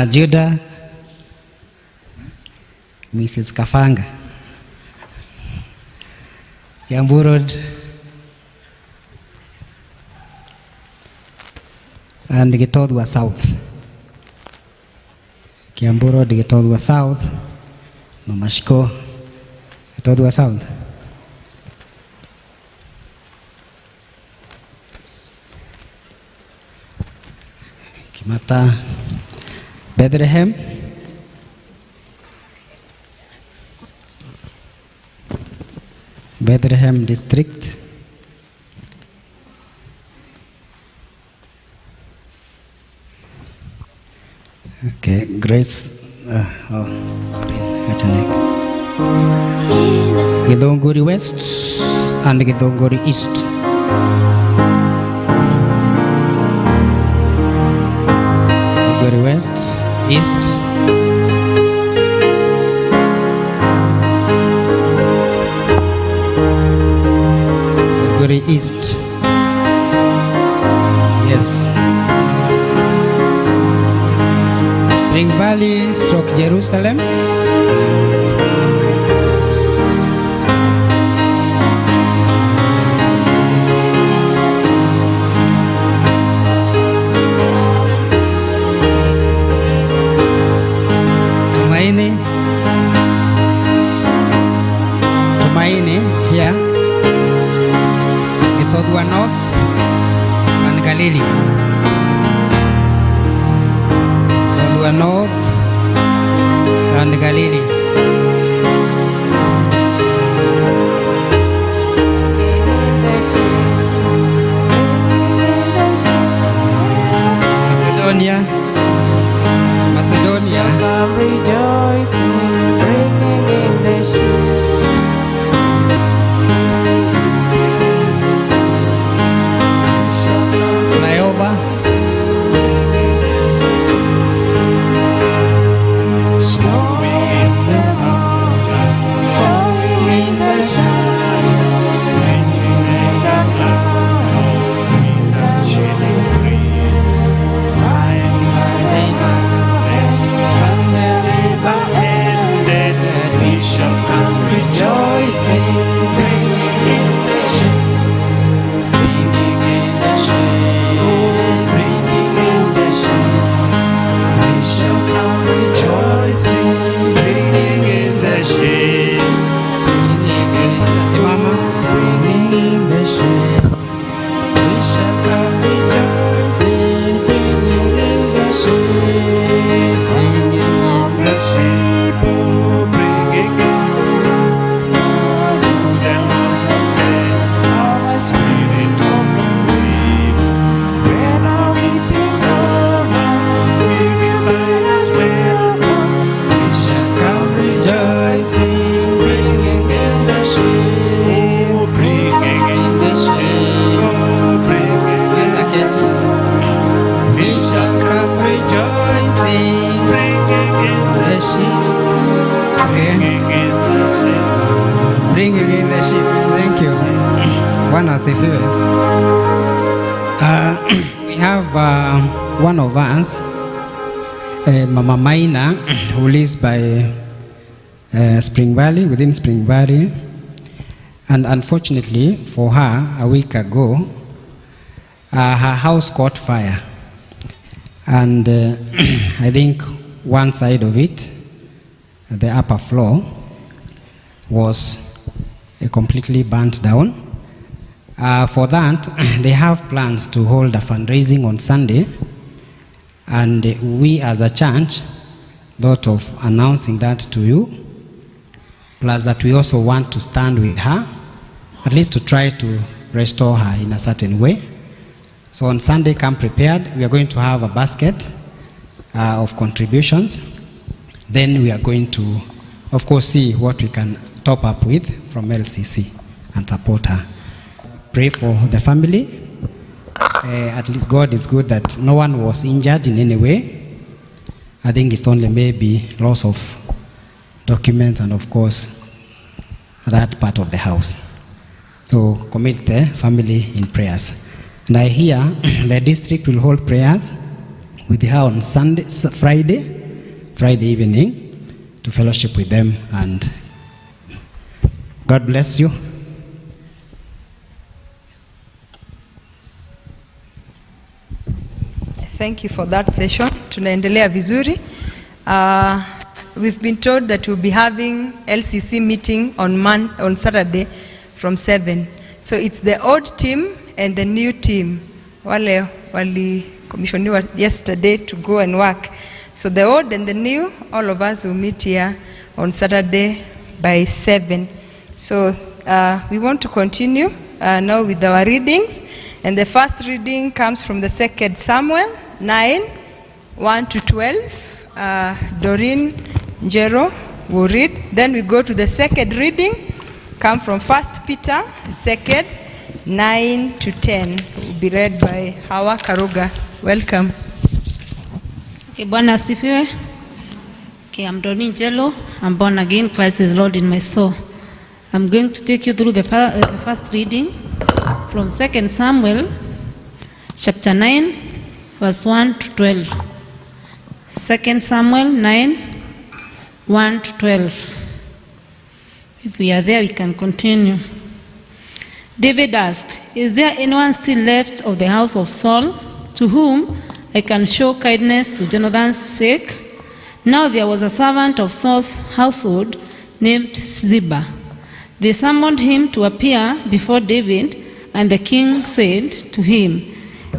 Speaker 8: Judah, Mrs. Kafanga, Kiambu Road, and Gitodwa South. Kiambu Road, Gitodwa South, Nomashiko, Gitodwa South. Kimata, Bethlehem, Bethlehem District, okay, Grace, Githunguri West and Githunguri East. Githunguri West, East. Githunguri East. Yes. Spring Valley, stroke Jerusalem. Tumaini here. Gitodwa North and Galilee. Gitodwa North and Galilee. Macedonia.
Speaker 2: Come rejoicing, bringing in the
Speaker 8: Flyover. Bringing in the ships. Thank you. Bwana asifiwe. We have one of us, Mama Maina, who lives by Spring Valley, within Spring Valley. And unfortunately for her, a week ago, her house caught fire. And I think one side of it, the upper floor, was completely burnt down. For that, they have plans to hold a fundraising on Sunday, and we as a church thought of announcing that to you, plus that we also want to stand with her, at least to try to restore her in a certain way. So on Sunday, come prepared. We are going to have a basket of contributions. Then we are going to, of course, see what we can top up with from LCC and support her. Pray for the family. At least God is good that no one was injured in any way. I think it's only maybe loss of documents and of course that part of the house. So commit the family in prayers. And I hear the district will hold prayers with her on Friday evening to fellowship with them, and God bless you.
Speaker 4: Thank you for that session. Tunaendelea vizuri. We've been told that we'll be having LCC meeting on Saturday from 7. So it's the old team and the new team. Wale commissioniwa yesterday to go and work. So the old and the new, all of us will meet here on Saturday by 7. So we want to continue now with our readings. And the first reading comes from the 2nd Samuel 9, 1 to 12. Doreen Njero will read. Then we go to the second reading, come from 1 Peter 2, 9 to 10. Will be read by Hawa Karuga. Welcome.
Speaker 11: Okay, Bwana asifiwe. Okay, I'm Doreen Njero. I'm born again. Christ is Lord in my soul. I'm going to take you through the first reading from 2 Samuel chapter 9, verse 1 to 12. 2 Samuel 9, 1 to 12. If we are there, we can continue. David asked, "Is there anyone still left of the house of Saul, to whom I can show kindness to Jonathan's sake?" Now there was a servant of Saul's household named Ziba. They summoned him to appear before David, and the king said to him,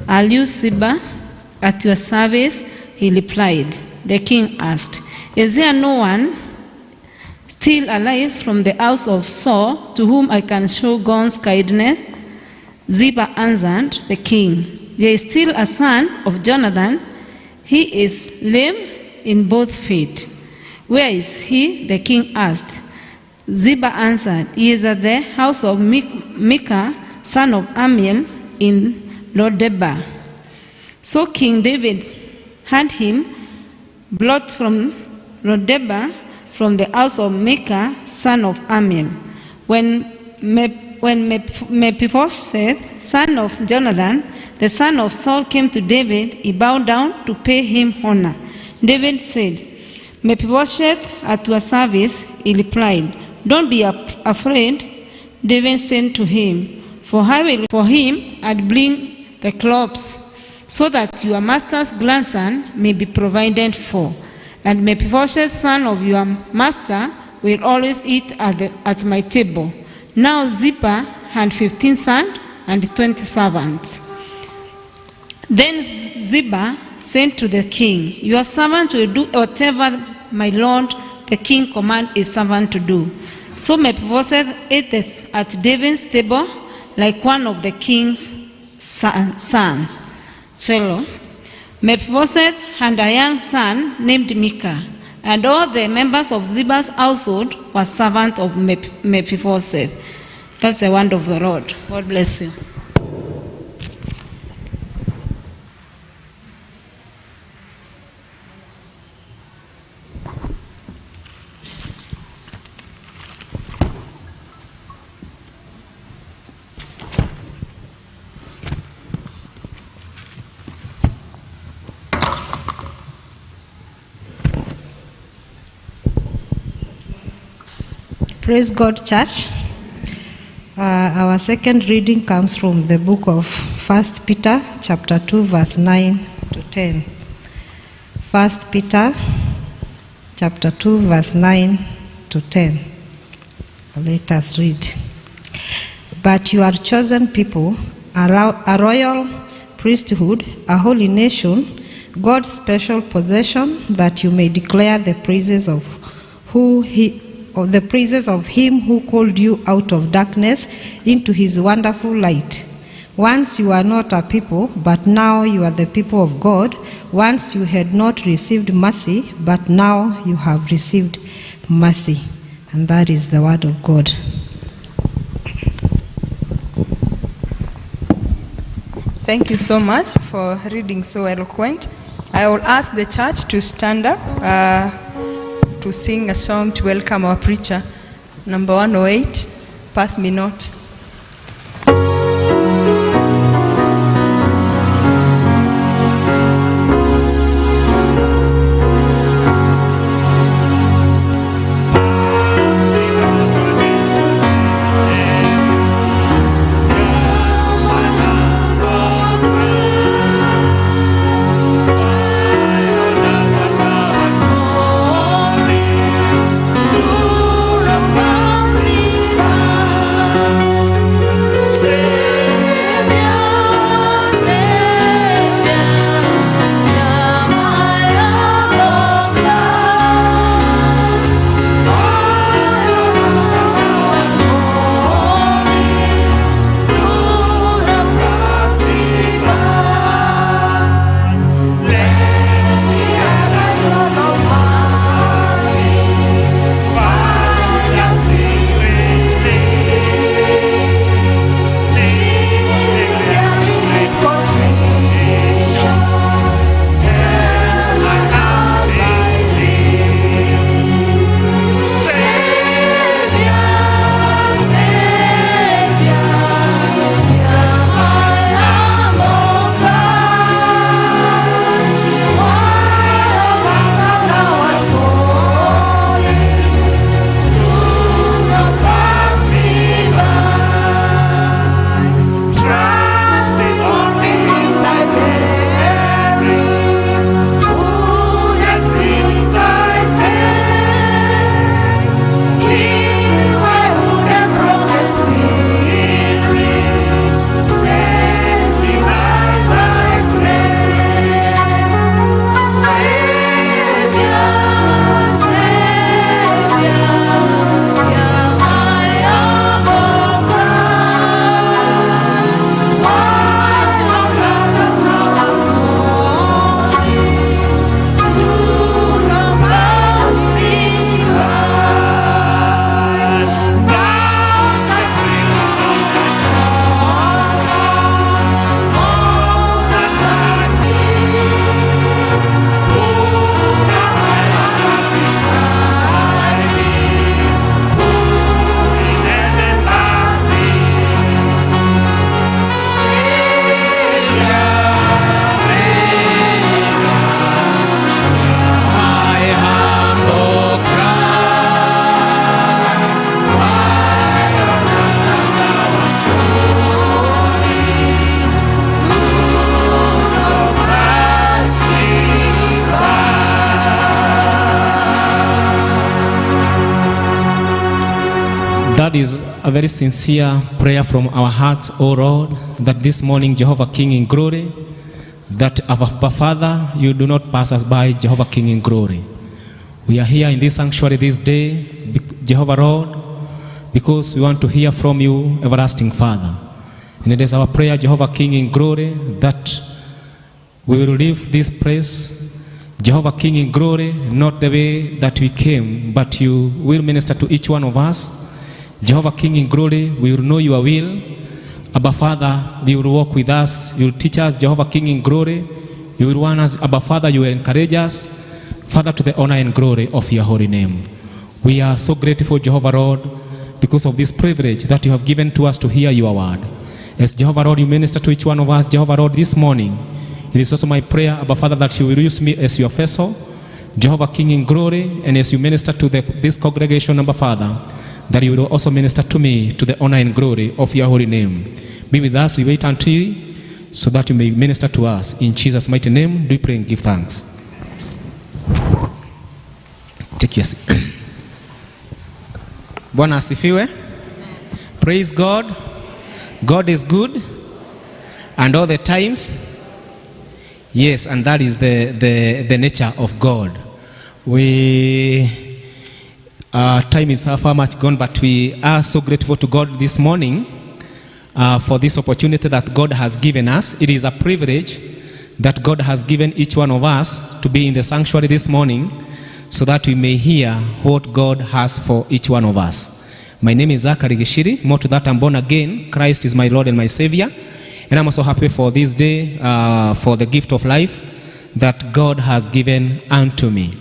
Speaker 11: "Are you Ziba? At your service." He replied. The king asked, "Is there no one still alive from the house of Saul to whom I can show God's kindness?" Ziba answered the king, "There is still a son of Jonathan. He is lame in both feet." "Where is he?" the king asked. Ziba answered, "He is at the house of Micah, son of Amiel, in Lodebar." So King David had him brought from Lodebar, from the house of Micah, son of Amiel. When Mephibosheth, son of Jonathan, the son of Saul, came to David, he bowed down to pay him honor. David said, "Mephibosheth, at your service." He replied. "Don't be afraid." David said to him, "For I will for him and bring the crops, so that your master's grandson may be provided for. And Mephibosheth, son of your master, will always eat at my table." Now Ziba had 15 sons and 20 servants. Then Ziba said to the king, "Your servant will do whatever my lord the king command his servant to do." So Mephibosheth ate at David's table like one of the king's sons. 12. Mephibosheth had a young son named Micah, and all the members of Ziba's household were servants of Mephibosheth. That's the word of the Lord. God bless you.
Speaker 12: Praise God, church. Our second reading comes from the book of 1 Peter chapter 2, verse 9 to 10. 1 Peter chapter 2, verse 9 to 10. Let us read. "But you are chosen people, a royal priesthood, a holy nation, God's special possession, that you may declare the praises of him who called you out of darkness into his wonderful light. Once you were not a people, but now you are the people of God. Once you had not received mercy, but now you have received mercy." And that is the word of God.
Speaker 4: Thank you so much for reading so eloquent. I will ask the church to stand up to sing a song to welcome our preacher, number 108, Pass Me Not.
Speaker 13: That is a very sincere prayer from our hearts, O Lord, that this morning, Jehovah King in glory, that our Father, you do not pass us by, Jehovah King in glory. We are here in this sanctuary this day, Jehovah Lord, because we want to hear from you, everlasting Father. And it is our prayer, Jehovah King in glory, that we will leave this place, Jehovah King in glory, not the way that we came, but you will minister to each one of us. Jehovah King in glory, we will know your will. Abba Father, you will walk with us. You will teach us, Jehovah King in glory. You will warn us, Abba Father, you will encourage us, Father, to the honor and glory of your holy name. We are so grateful, Jehovah Lord, because of this privilege that you have given to us to hear your word. As Jehovah Lord, you minister to each one of us, Jehovah Lord, this morning. It is also my prayer, Abba Father, that you will use me as your vessel, Jehovah King in glory, and as you minister to this congregation, Abba Father, that you will also minister to me to the honor and glory of your holy name. Be with us, we wait until you, so that you may minister to us. In Jesus' mighty name, do we pray and give thanks. Take your seat. Bwana asifiwe. Praise God. God is good, and all the times. Yes, and that is the nature of God. Time is far much gone, but we are so grateful to God this morning for this opportunity that God has given us. It is a privilege that God has given each one of us to be in the sanctuary this morning, so that we may hear what God has for each one of us. My name is Zachary Gishiri. More to that, I'm born again. Christ is my Lord and my Savior. And I'm also happy for this day, for the gift of life that God has given unto me.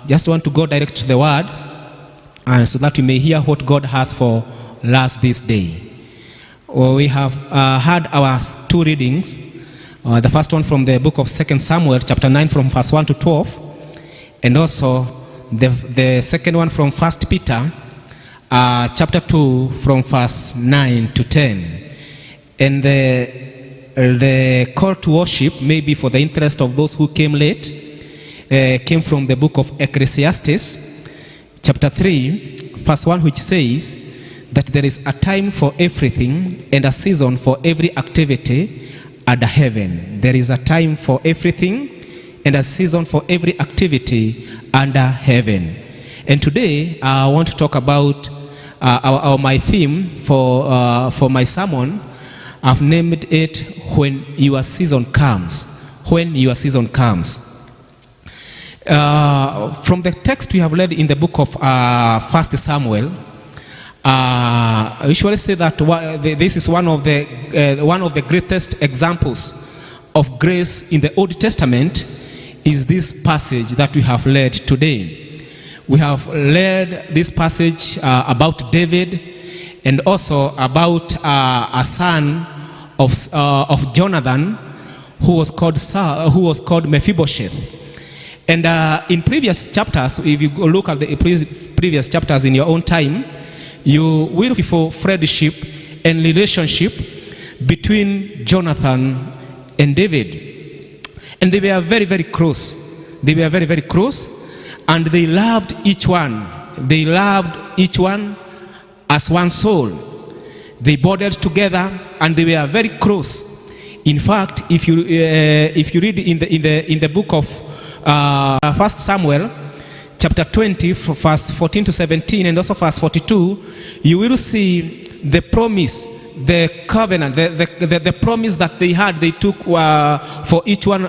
Speaker 13: Just want to go direct to the word, and so that we may hear what God has for us this day. We have had our two readings. The first one from the book of 2 Samuel, chapter 9, from verse 1 to 12, and also the second one from 1 Peter, chapter 2, from verse 9 to 10. And the call to worship, maybe for the interest of those who came late, came from the book of Ecclesiastes, chapter 3, verse 1, which says that there is a time for everything and a season for every activity under heaven. There is a time for everything and a season for every activity under heaven. And today I want to talk about my theme for my sermon. I've named it When Your Season Comes. When Your Season Comes. From the text we have read in the book of 1 Samuel, I usually say that this is one of the greatest examples of grace in the Old Testament is this passage that we have read today. We have read this passage about David, and also about a son of Jonathan who was called Mephibosheth. And in previous chapters, if you go look at the previous chapters in your own time, you will see for friendship and relationship between Jonathan and David. And they were very, very close. They were very, very close. And they loved each one. They loved each one as one soul. They bonded together, and they were very close. In fact, if you read in the book of 1 Samuel, chapter 20, verse 14 to 17, and also verse 42, you will see the promise, the covenant, the promise that they took for each one,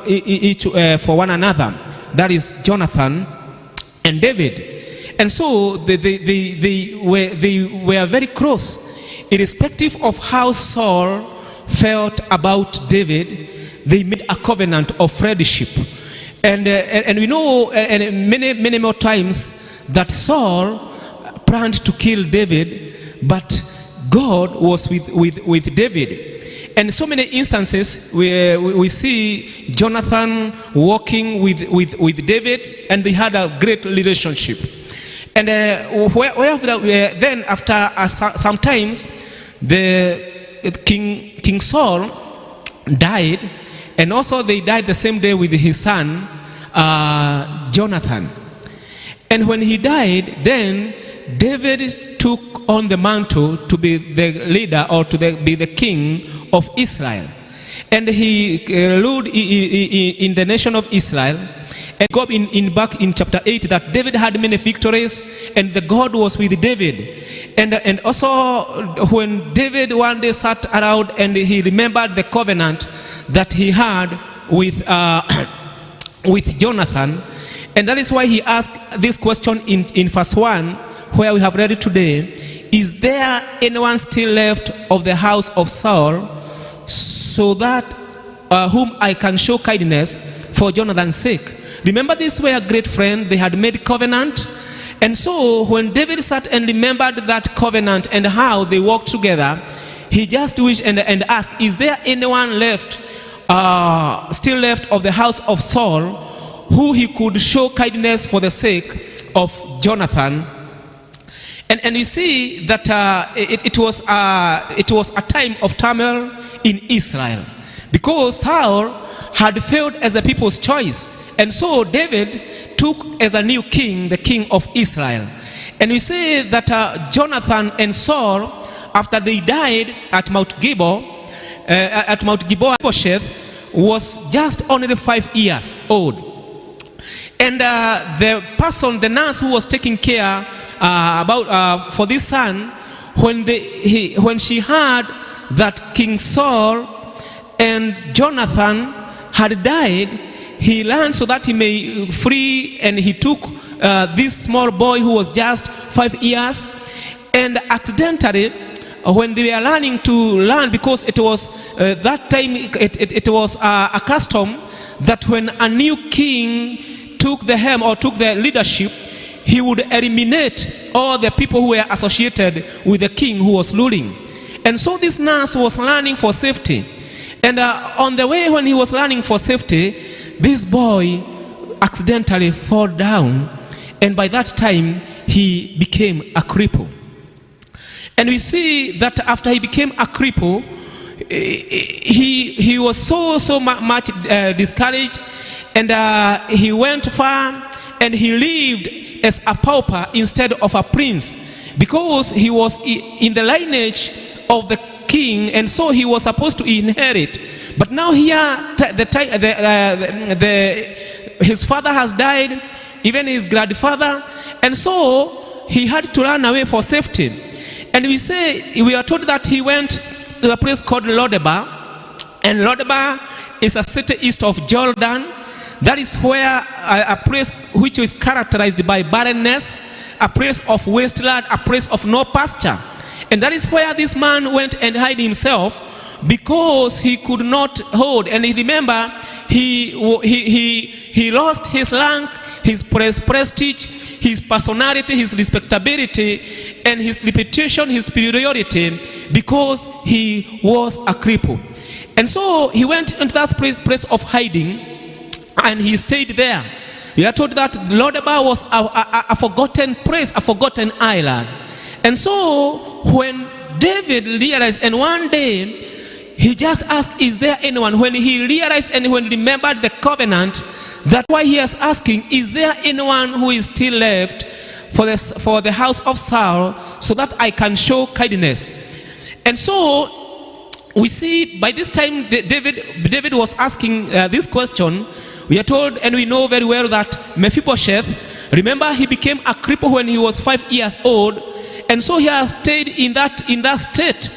Speaker 13: for one another. That is Jonathan and David. And so they were very close, irrespective of how Saul felt about David. They made a covenant of friendship. And we know many more times that Saul planned to kill David, but God was with David. And so many instances we see Jonathan walking with David, and they had a great relationship. And then after sometimes the King Saul died. And also they died the same day with his son, Jonathan. And when he died, then David took on the mantle to be the leader, or to be the king of Israel. And he ruled in the nation of Israel. And God back in chapter 8 that David had many victories, and the God was with David. And also when David one day sat around and he remembered the covenant that he had with Jonathan, and that is why he asked this question in verse 1, where we have read it today: is there anyone still left of the house of Saul, so that whom I can show kindness for Jonathan's sake? Remember, these were a great friend. They had made covenant. And so when David sat and remembered that covenant and how they walked together, he just wished and asked, is there anyone left, still left of the house of Saul, who he could show kindness for the sake of Jonathan? And you see that it was a time of turmoil in Israel, because Saul had failed as the people's choice. And so David took as a new king, the king of Israel. And we say that Jonathan and Saul, after they died at Mount Gilboa, Mephibosheth was just only 5 years old. And the nurse who was taking care for this son, when she heard that King Saul and Jonathan had died, he learned so that he may free, and he took this small boy who was just 5 years, and accidentally when they were learning to learn, because it was that time it was a custom that when a new king took the helm or took the leadership, he would eliminate all the people who were associated with the king who was ruling. And so this nurse was learning for safety. And on the way when he was learning for safety, this boy accidentally fell down, and by that time he became a cripple. And we see that after he became a cripple, he was so much discouraged, and he went far, and he lived as a pauper instead of a prince, because he was in the lineage of the king, and so he was supposed to inherit. But now here his father has died, even his grandfather, and so he had to run away for safety. And we are told that he went to a place called Lodebar, and Lodebar is a city east of Jordan. That is where a place which is characterized by barrenness, a place of wasteland, a place of no pasture. And that is where this man went and hid himself, because he could not hold. And remember, he lost his rank, his prestige, his personality, his respectability, and his reputation, his superiority, because he was a cripple. And so he went into that place of hiding, and he stayed there. We are told that Lodebar was a forgotten place, a forgotten island. And so when David realized, and one day he just asked, is there anyone? When he realized and when he remembered the covenant, that's why he is asking, is there anyone who is still left for the house of Saul, so that I can show kindness? And so we see by this time David was asking this question. We are told, and we know very well, that Mephibosheth, remember, he became a cripple when he was 5 years old, and so he has stayed in that state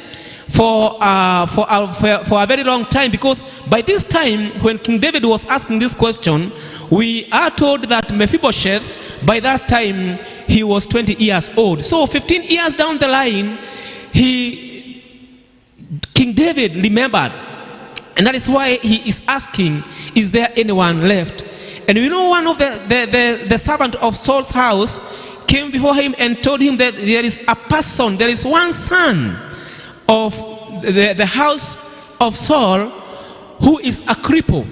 Speaker 13: for a very long time, because by this time when King David was asking this question, we are told that Mephibosheth, by that time he was 20 years old. So 15 years down the line, King David remembered, and that is why he is asking, is there anyone left? And we know one of the servant of Saul's house came before him and told him that there is a person, there is one son of the house of Saul who is a cripple.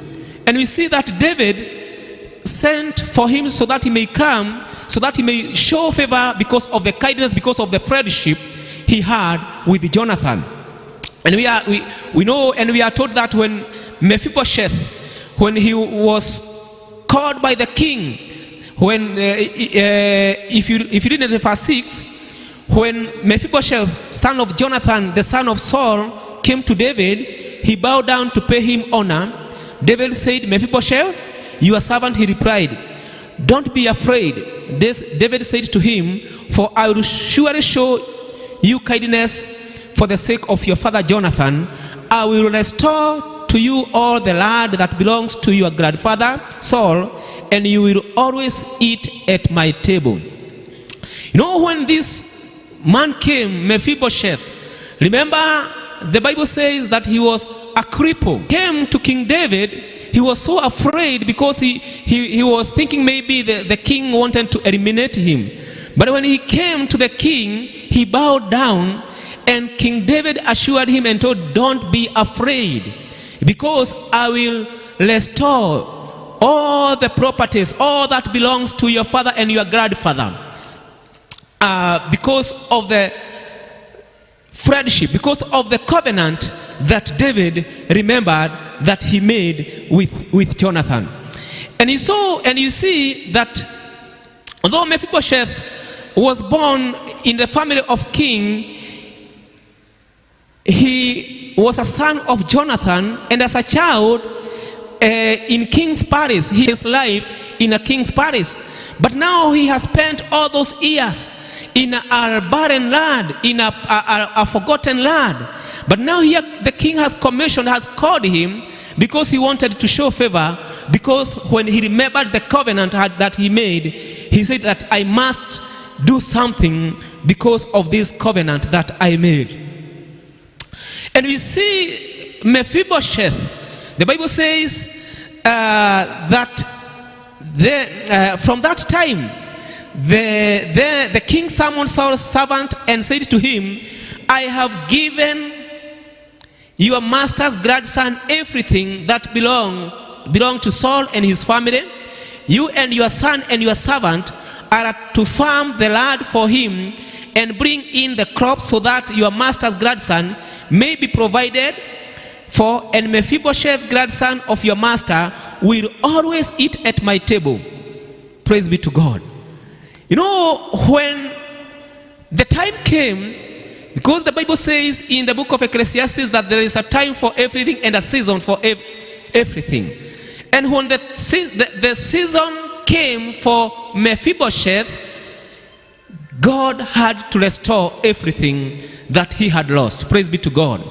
Speaker 13: And we see that David sent for him so that he may come, so that he may show favor because of the kindness, because of the friendship he had with Jonathan. And we know, and we are told that when Mephibosheth, when he was called by the king, when if you read in verse 6, when Mephibosheth, son of Jonathan, the son of Saul, came to David, he bowed down to pay him honor. David said, Mephibosheth, your servant. He replied, don't be afraid. David said to him, for I will surely show you kindness for the sake of your father Jonathan. I will restore to you all the land that belongs to your grandfather Saul, and you will always eat at my table. You know, when this man came, Mephibosheth, remember the Bible says that he was a cripple. Came to King David, he was so afraid because he was thinking maybe the king wanted to eliminate him. But when he came to the king, he bowed down, and King David assured him and told, don't be afraid, because I will restore all the properties, all that belongs to your father and your grandfather, because of the friendship, because of the covenant that David remembered that he made with Jonathan. And you see that although Mephibosheth was born in the family of king, he was a son of Jonathan, and as a child in King's Palace, his life in a King's Palace. But now he has spent all those years in a barren land, in a forgotten land. But now here the king has commissioned, has called him, because he wanted to show favor, because when he remembered the covenant that he made, he said that I must do something because of this covenant that I made. And we see Mephibosheth. The Bible says that from that time, the king summoned Saul's servant and said to him, I have given your master's grandson everything that belonged to Saul and his family. You and your son and your servant are to farm the land for him and bring in the crops so that your master's grandson may be provided for, and Mephibosheth, grandson of your master, will always eat at my table. Praise be to God. You know, when the time came, because the Bible says in the book of Ecclesiastes that there is a time for everything and a season for everything. And when the season came for Mephibosheth, God had to restore everything that he had lost. Praise be to God.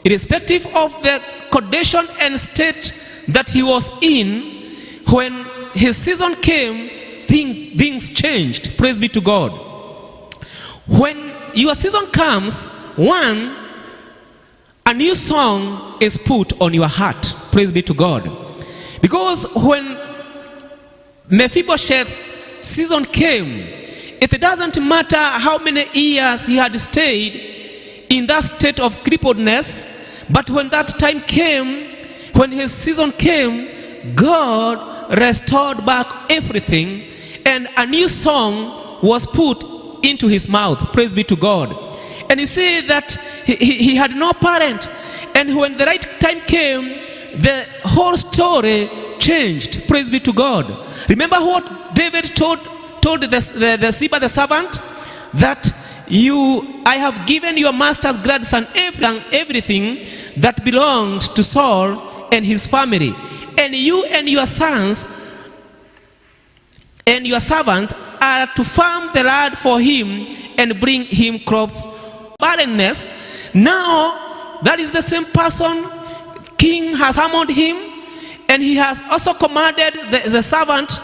Speaker 13: Irrespective of the condition and state that he was in, when his season came, things changed. Praise be to God. When your season comes, a new song is put on your heart. Praise be to God. Because when Mephibosheth's season came, it doesn't matter how many years he had stayed in that state of crippledness, but when that time came, when his season came, God restored back everything, and a new song was put into his mouth. Praise be to God. And you see that he had no parent, and when the right time came, the whole story changed. Praise be to God. Remember what David told the Ziba the servant, that I have given your master's grandson everything that belonged to Saul and his family, and you and your sons and your servants are to farm the land for him and bring him crop. Barrenness. Now that is the same person. King has summoned him, and he has also commanded the servant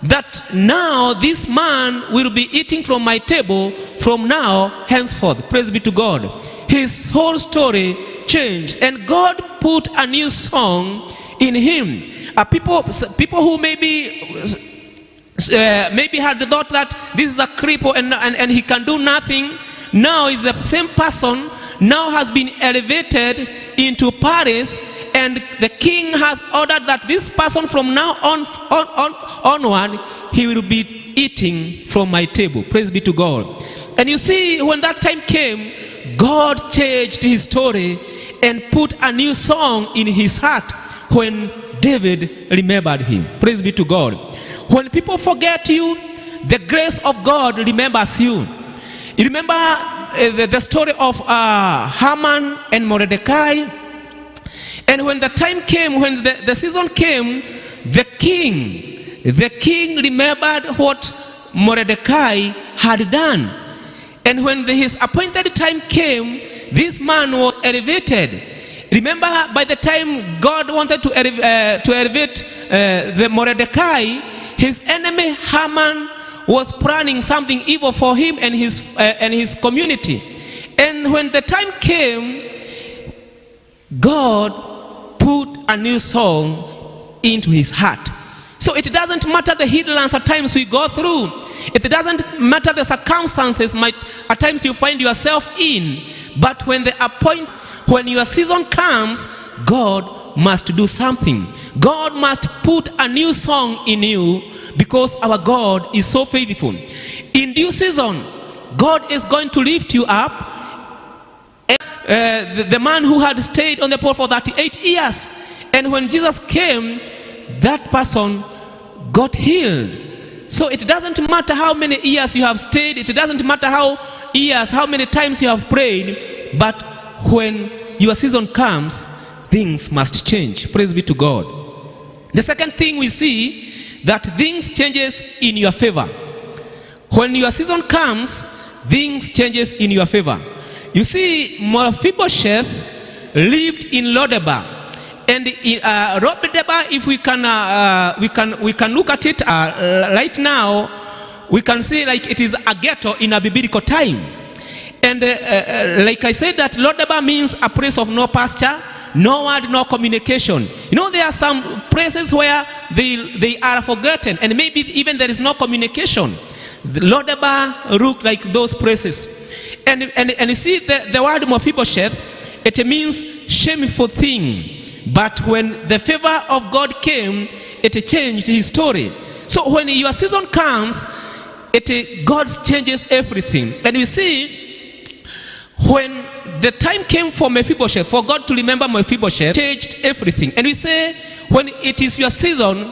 Speaker 13: that now this man will be eating from my table from now henceforth. Praise be to God. His whole story changed, and God put a new song in him. People who maybe had thought that this is a cripple and he can do nothing, now is the same person, now has been elevated into Paris, and the king has ordered that this person from now onward, he will be eating from my table. Praise be to God. And you see, when that time came, God changed his story and put a new song in his heart when David remembered him. Praise be to God. When people forget you, the grace of God remembers you. You remember the story of Haman and Mordecai? And when the time came, when the season came, the king remembered what Mordecai had done. And when his appointed time came, this man was elevated. Remember, by the time God wanted to elevate the Mordecai, his enemy Haman was planning something evil for him and his community. And when the time came, God put a new song into his heart. So it doesn't matter the headlines at times we go through. It doesn't matter the circumstances at times you find yourself in. But when your season comes, God must do something. God must put a new song in you, because our God is so faithful. In due season, God is going to lift you up. The man who had stayed on the pole for 38 years, and when Jesus came, that person got healed. So it doesn't matter how many years you have stayed, it doesn't matter how many times you have prayed, but when your season comes, things must change. Praise be to God. The second thing we see, that things changes in your favor. When your season comes, things changes in your favor. You see, Mephibosheth lived in Lodebar. And in Lodebar, if we can look at it right now, we can see like it is a ghetto in a biblical time. And like I said, that Lodeba means a place of no pasture, no word, no communication. You know, there are some places where they are forgotten, and maybe even there is no communication. The Lodeba look like those places. And you see, the word Mephibosheth, it means shameful thing. But when the favor of God came, it changed his story. So when your season comes, God changes everything. And you see, when the time came for Mephibosheth, for God to remember Mephibosheth, changed everything. And we say, when it is your season,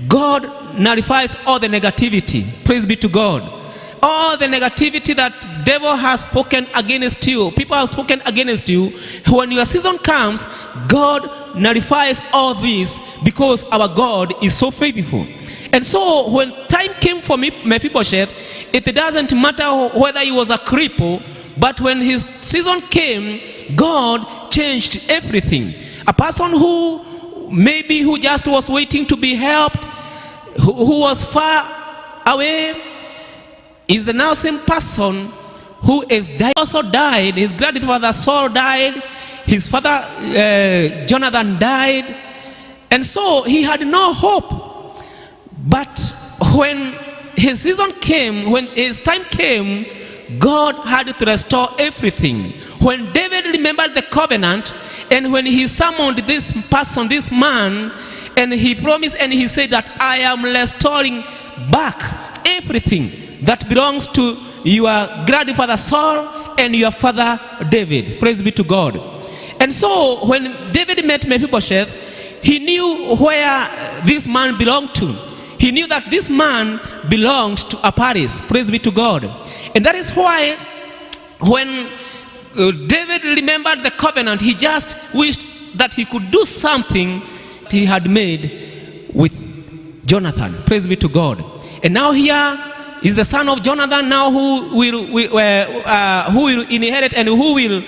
Speaker 13: God nullifies all the negativity. Praise be to God. All the negativity that devil has spoken against you, people have spoken against you, when your season comes, God nullifies all this because our God is so faithful. And so when time came for Mephibosheth, it doesn't matter whether he was a cripple, but when his season came, God changed everything. A person who just was waiting to be helped, who was far away, is the now same person who is died. Also died. His grandfather Saul died. His father Jonathan died. And so he had no hope. But when his season came, when his time came, God had to restore everything. When David remembered the covenant, and when he summoned this person, this man, and he promised and he said that I am restoring back everything that belongs to your grandfather Saul and your father David. Praise be to God. And so when David met Mephibosheth, he knew where this man belonged to. He knew that this man belonged to a palace. Praise be to God. And that is why when David remembered the covenant, he just wished that he could do something he had made with Jonathan. Praise be to God. And now here is the son of Jonathan now who will inherit and who will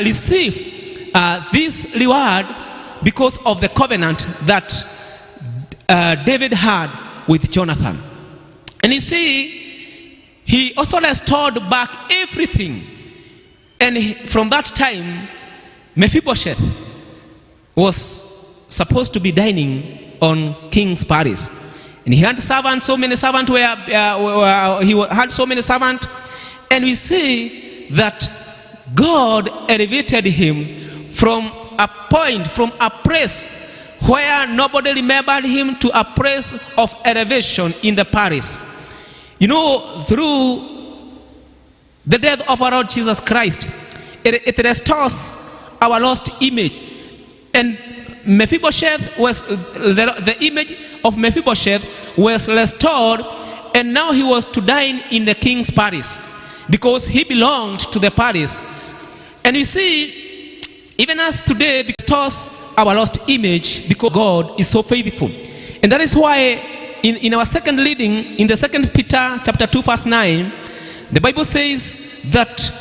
Speaker 13: receive this reward because of the covenant that David had with Jonathan. And you see, he also restored back everything. And from that time, Mephibosheth was supposed to be dining on King's palace. And he had servants, so many servants he had so many servants. And we see that God elevated him from a point, from a place where nobody remembered him to a place of elevation in the palace. You know, through the death of our Lord Jesus Christ, it restores our lost image. And Mephibosheth was, the image of Mephibosheth was restored, and now he was to dine in the king's palace because he belonged to the palace. And you see, even as today, restores our lost image because God is so faithful. And that is why in our second reading, in the 2 Peter chapter 2 verse 9, the Bible says that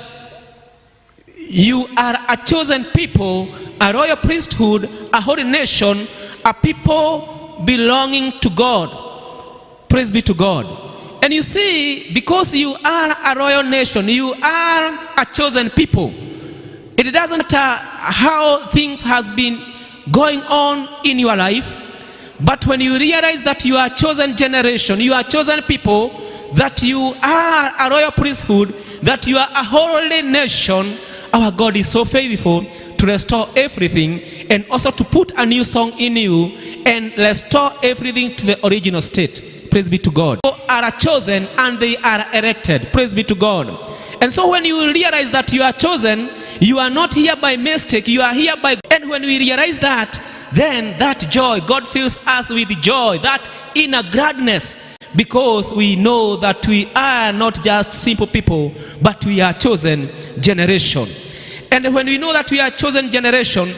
Speaker 13: you are a chosen people, a royal priesthood, a holy nation, a people belonging to God. Praise be to God. And you see, because you are a royal nation, you are a chosen people. It doesn't matter how things has been going on in your life, but when you realize that you are a chosen generation, you are a chosen people, that you are a royal priesthood, that you are a holy nation, our God is so faithful to restore everything and also to put a new song in you and restore everything to the original state. Praise be to God. You are chosen and they are elected. Praise be to God. And so when you realize that you are chosen, you are not here by mistake, you are here by God. And when we realize that, then that joy, God fills us with joy, that inner gladness, because we know that we are not just simple people, but we are chosen generation. And when we know that we are chosen generation,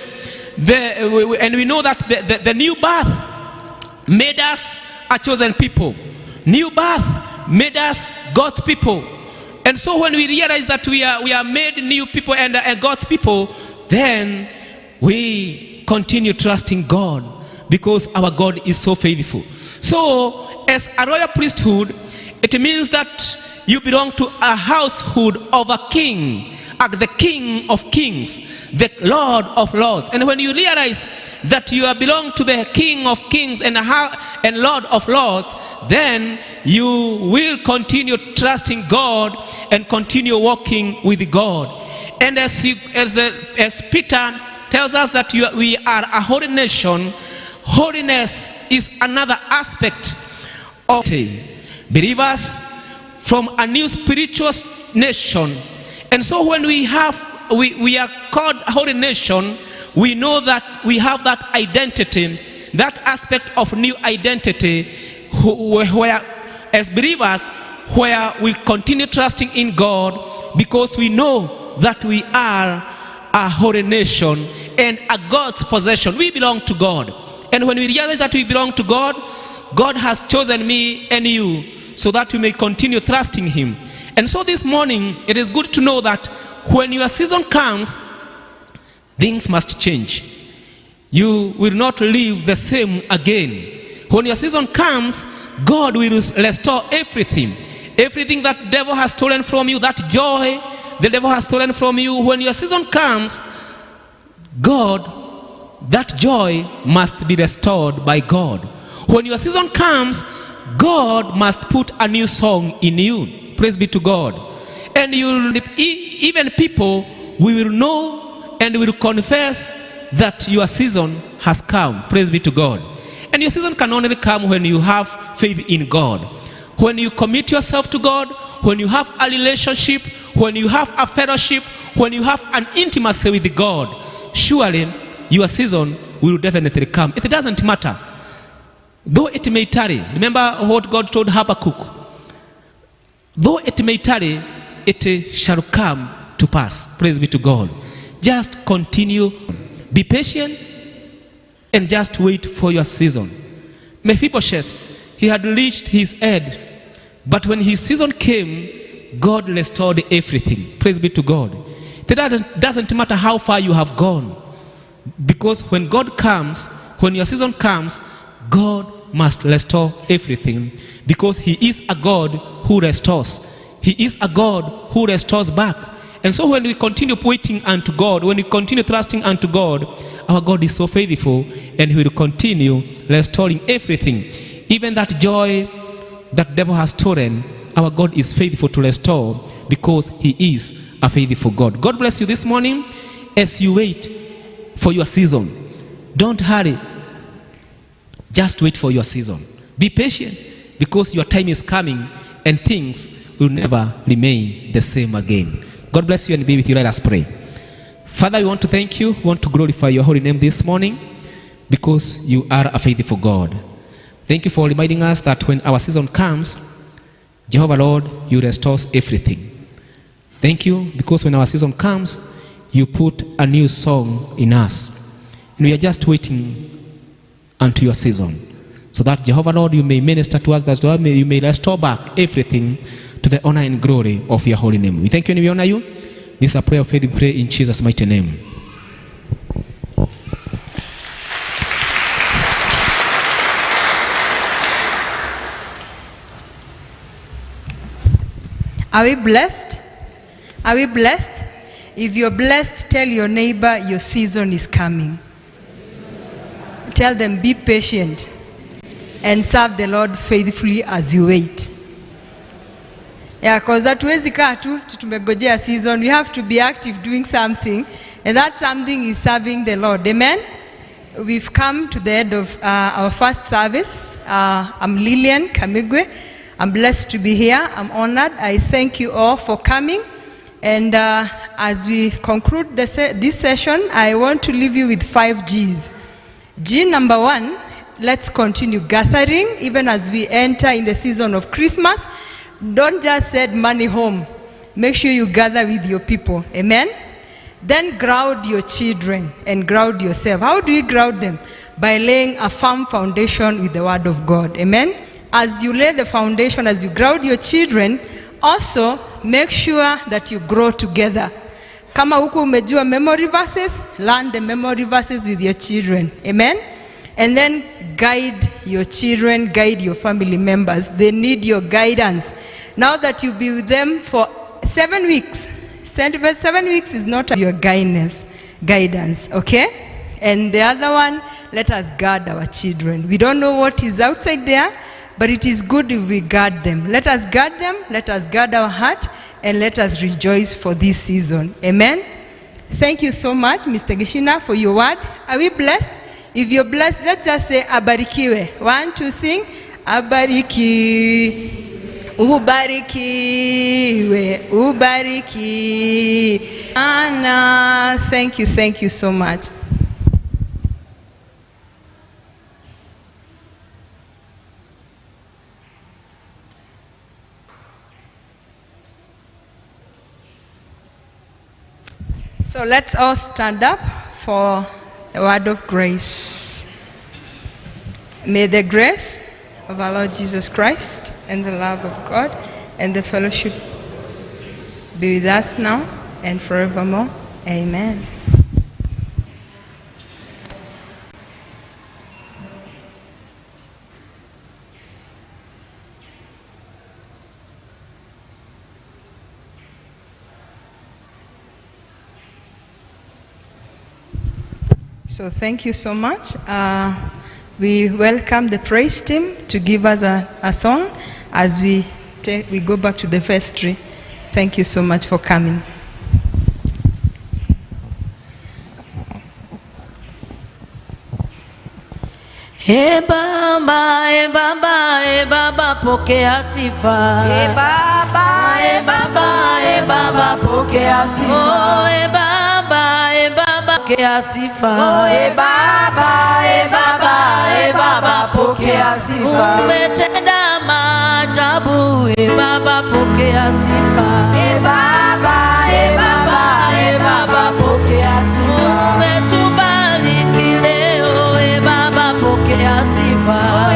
Speaker 13: and we know that the new birth made us a chosen people. New birth made us God's people. And so when we realize that we are made new people and God's people, then we continue trusting God because our God is so faithful. So as a royal priesthood, it means that you belong to a household of a king, the King of Kings, the Lord of Lords. And when you realize that you belong to the King of Kings and Lord of Lords, then you will continue trusting God and continue walking with God. And as Peter tells us that we are a holy nation, holiness is another aspect of believers from a new spiritual nation. And so when we are called a holy nation, we know that we have that identity, that aspect of new identity, where as believers, where we continue trusting in God, because we know that we are a holy nation and a God's possession. We belong to God. And when we realize that we belong to God, God has chosen me and you so that we may continue trusting Him. And so this morning, it is good to know that when your season comes, things must change. You will not live the same again. When your season comes, God will restore everything. Everything that the devil has stolen from you, that joy the devil has stolen from you. When your season comes, that joy must be restored by God. When your season comes, God must put a new song in you. Praise be to God. And even people, we will know and will confess that your season has come. Praise be to God. And your season can only come when you have faith in God. When you commit yourself to God, when you have a relationship, when you have a fellowship, when you have an intimacy with God, surely your season will definitely come. It doesn't matter. Though it may tarry. Remember what God told Habakkuk. Though it may tarry, it shall come to pass. Praise be to God. Just continue. Be patient and just wait for your season. Mephibosheth, he had reached his end, but when his season came, God restored everything. Praise be to God. It doesn't matter how far you have gone, because when God comes, when your season comes, God must restore everything, because He is a God who restores. He is a God who restores back. And so when we continue waiting unto God, when we continue trusting unto God, our God is so faithful, and He will continue restoring everything. Even that joy that the devil has stolen, our God is faithful to restore, because He is a faithful God. God bless you this morning as you wait for your season. Don't hurry. Just wait for your season. Be patient, because your time is coming and things will never remain the same again. God bless you and be with you. Let us pray. Father, we want to thank you. We want to glorify your holy name this morning, because you are a faithful God. Thank you for reminding us that when our season comes, Jehovah Lord, you restore everything. Thank you, because when our season comes, you put a new song in us. And we are just waiting unto your season, so that Jehovah Lord, you may minister to us, that you may restore back everything to the honor and glory of your holy name. We thank you and we honor you. This is a prayer of faith. We pray in Jesus' mighty name.
Speaker 4: Are we blessed? Are we blessed? If you're blessed, tell your neighbor your season is coming. Tell them, be patient and serve the Lord faithfully as you wait. Yeah, because hatuwezi kaa tu tumegojea season. We have to be active doing something, and that something is serving the Lord. Amen? We've come to the end of our first service. I'm Lillian Kamigwe. I'm blessed to be here. I'm honored. I thank you all for coming. And as we conclude this session, I want to leave you with 5 G's. G number 1, let's continue gathering even as we enter in the season of Christmas. Don't just send money home. Make sure you gather with your people. Amen? Then ground your children and ground yourself. How do you ground them? By laying a firm foundation with the word of God. Amen? As you lay the foundation, as you ground your children, also make sure that you grow together. Kama huku umejua memory verses, learn the memory verses with your children. Amen? And then guide your children, guide your family members. They need your guidance. now that you'll be with them for 7 weeks. 7 weeks is not your guidance, okay? And the other one, let us guard our children. We don't know what is outside there, but it is good if we guard them. Let us guard them, let us guard our heart, and let us rejoice for this season. Amen? Thank you so much, Mr. Geshina, for your word. Are we blessed? If you're blessed, let's just say abarikiwe. 1, 2, sing. Abariki. Ubarikiwe. Ubariki. Anna. Thank you so much. So let's all stand up for a word of grace. May the grace of our Lord Jesus Christ and the love of God and the fellowship be with us now and forevermore. Amen. So thank you so much. We welcome the praise team to give us a song as we go back to the vestry. Thank you so much for coming.
Speaker 1: Hey Baba, hey Baba, hey Baba, pokea sifa. Hey Baba, hey Baba, hey Baba, pokea sifa. Oh, hey Baba, hey Baba, pokea sifa. Oh, hey Baba, hey Baba, hey Baba, pokea sifa. Umetenda maajabu, hey Baba, pokea sifa. Hey Baba, hey Baba, hey Baba, pokea sifa. Umetubariki leo, hey Baba, pokea sifa.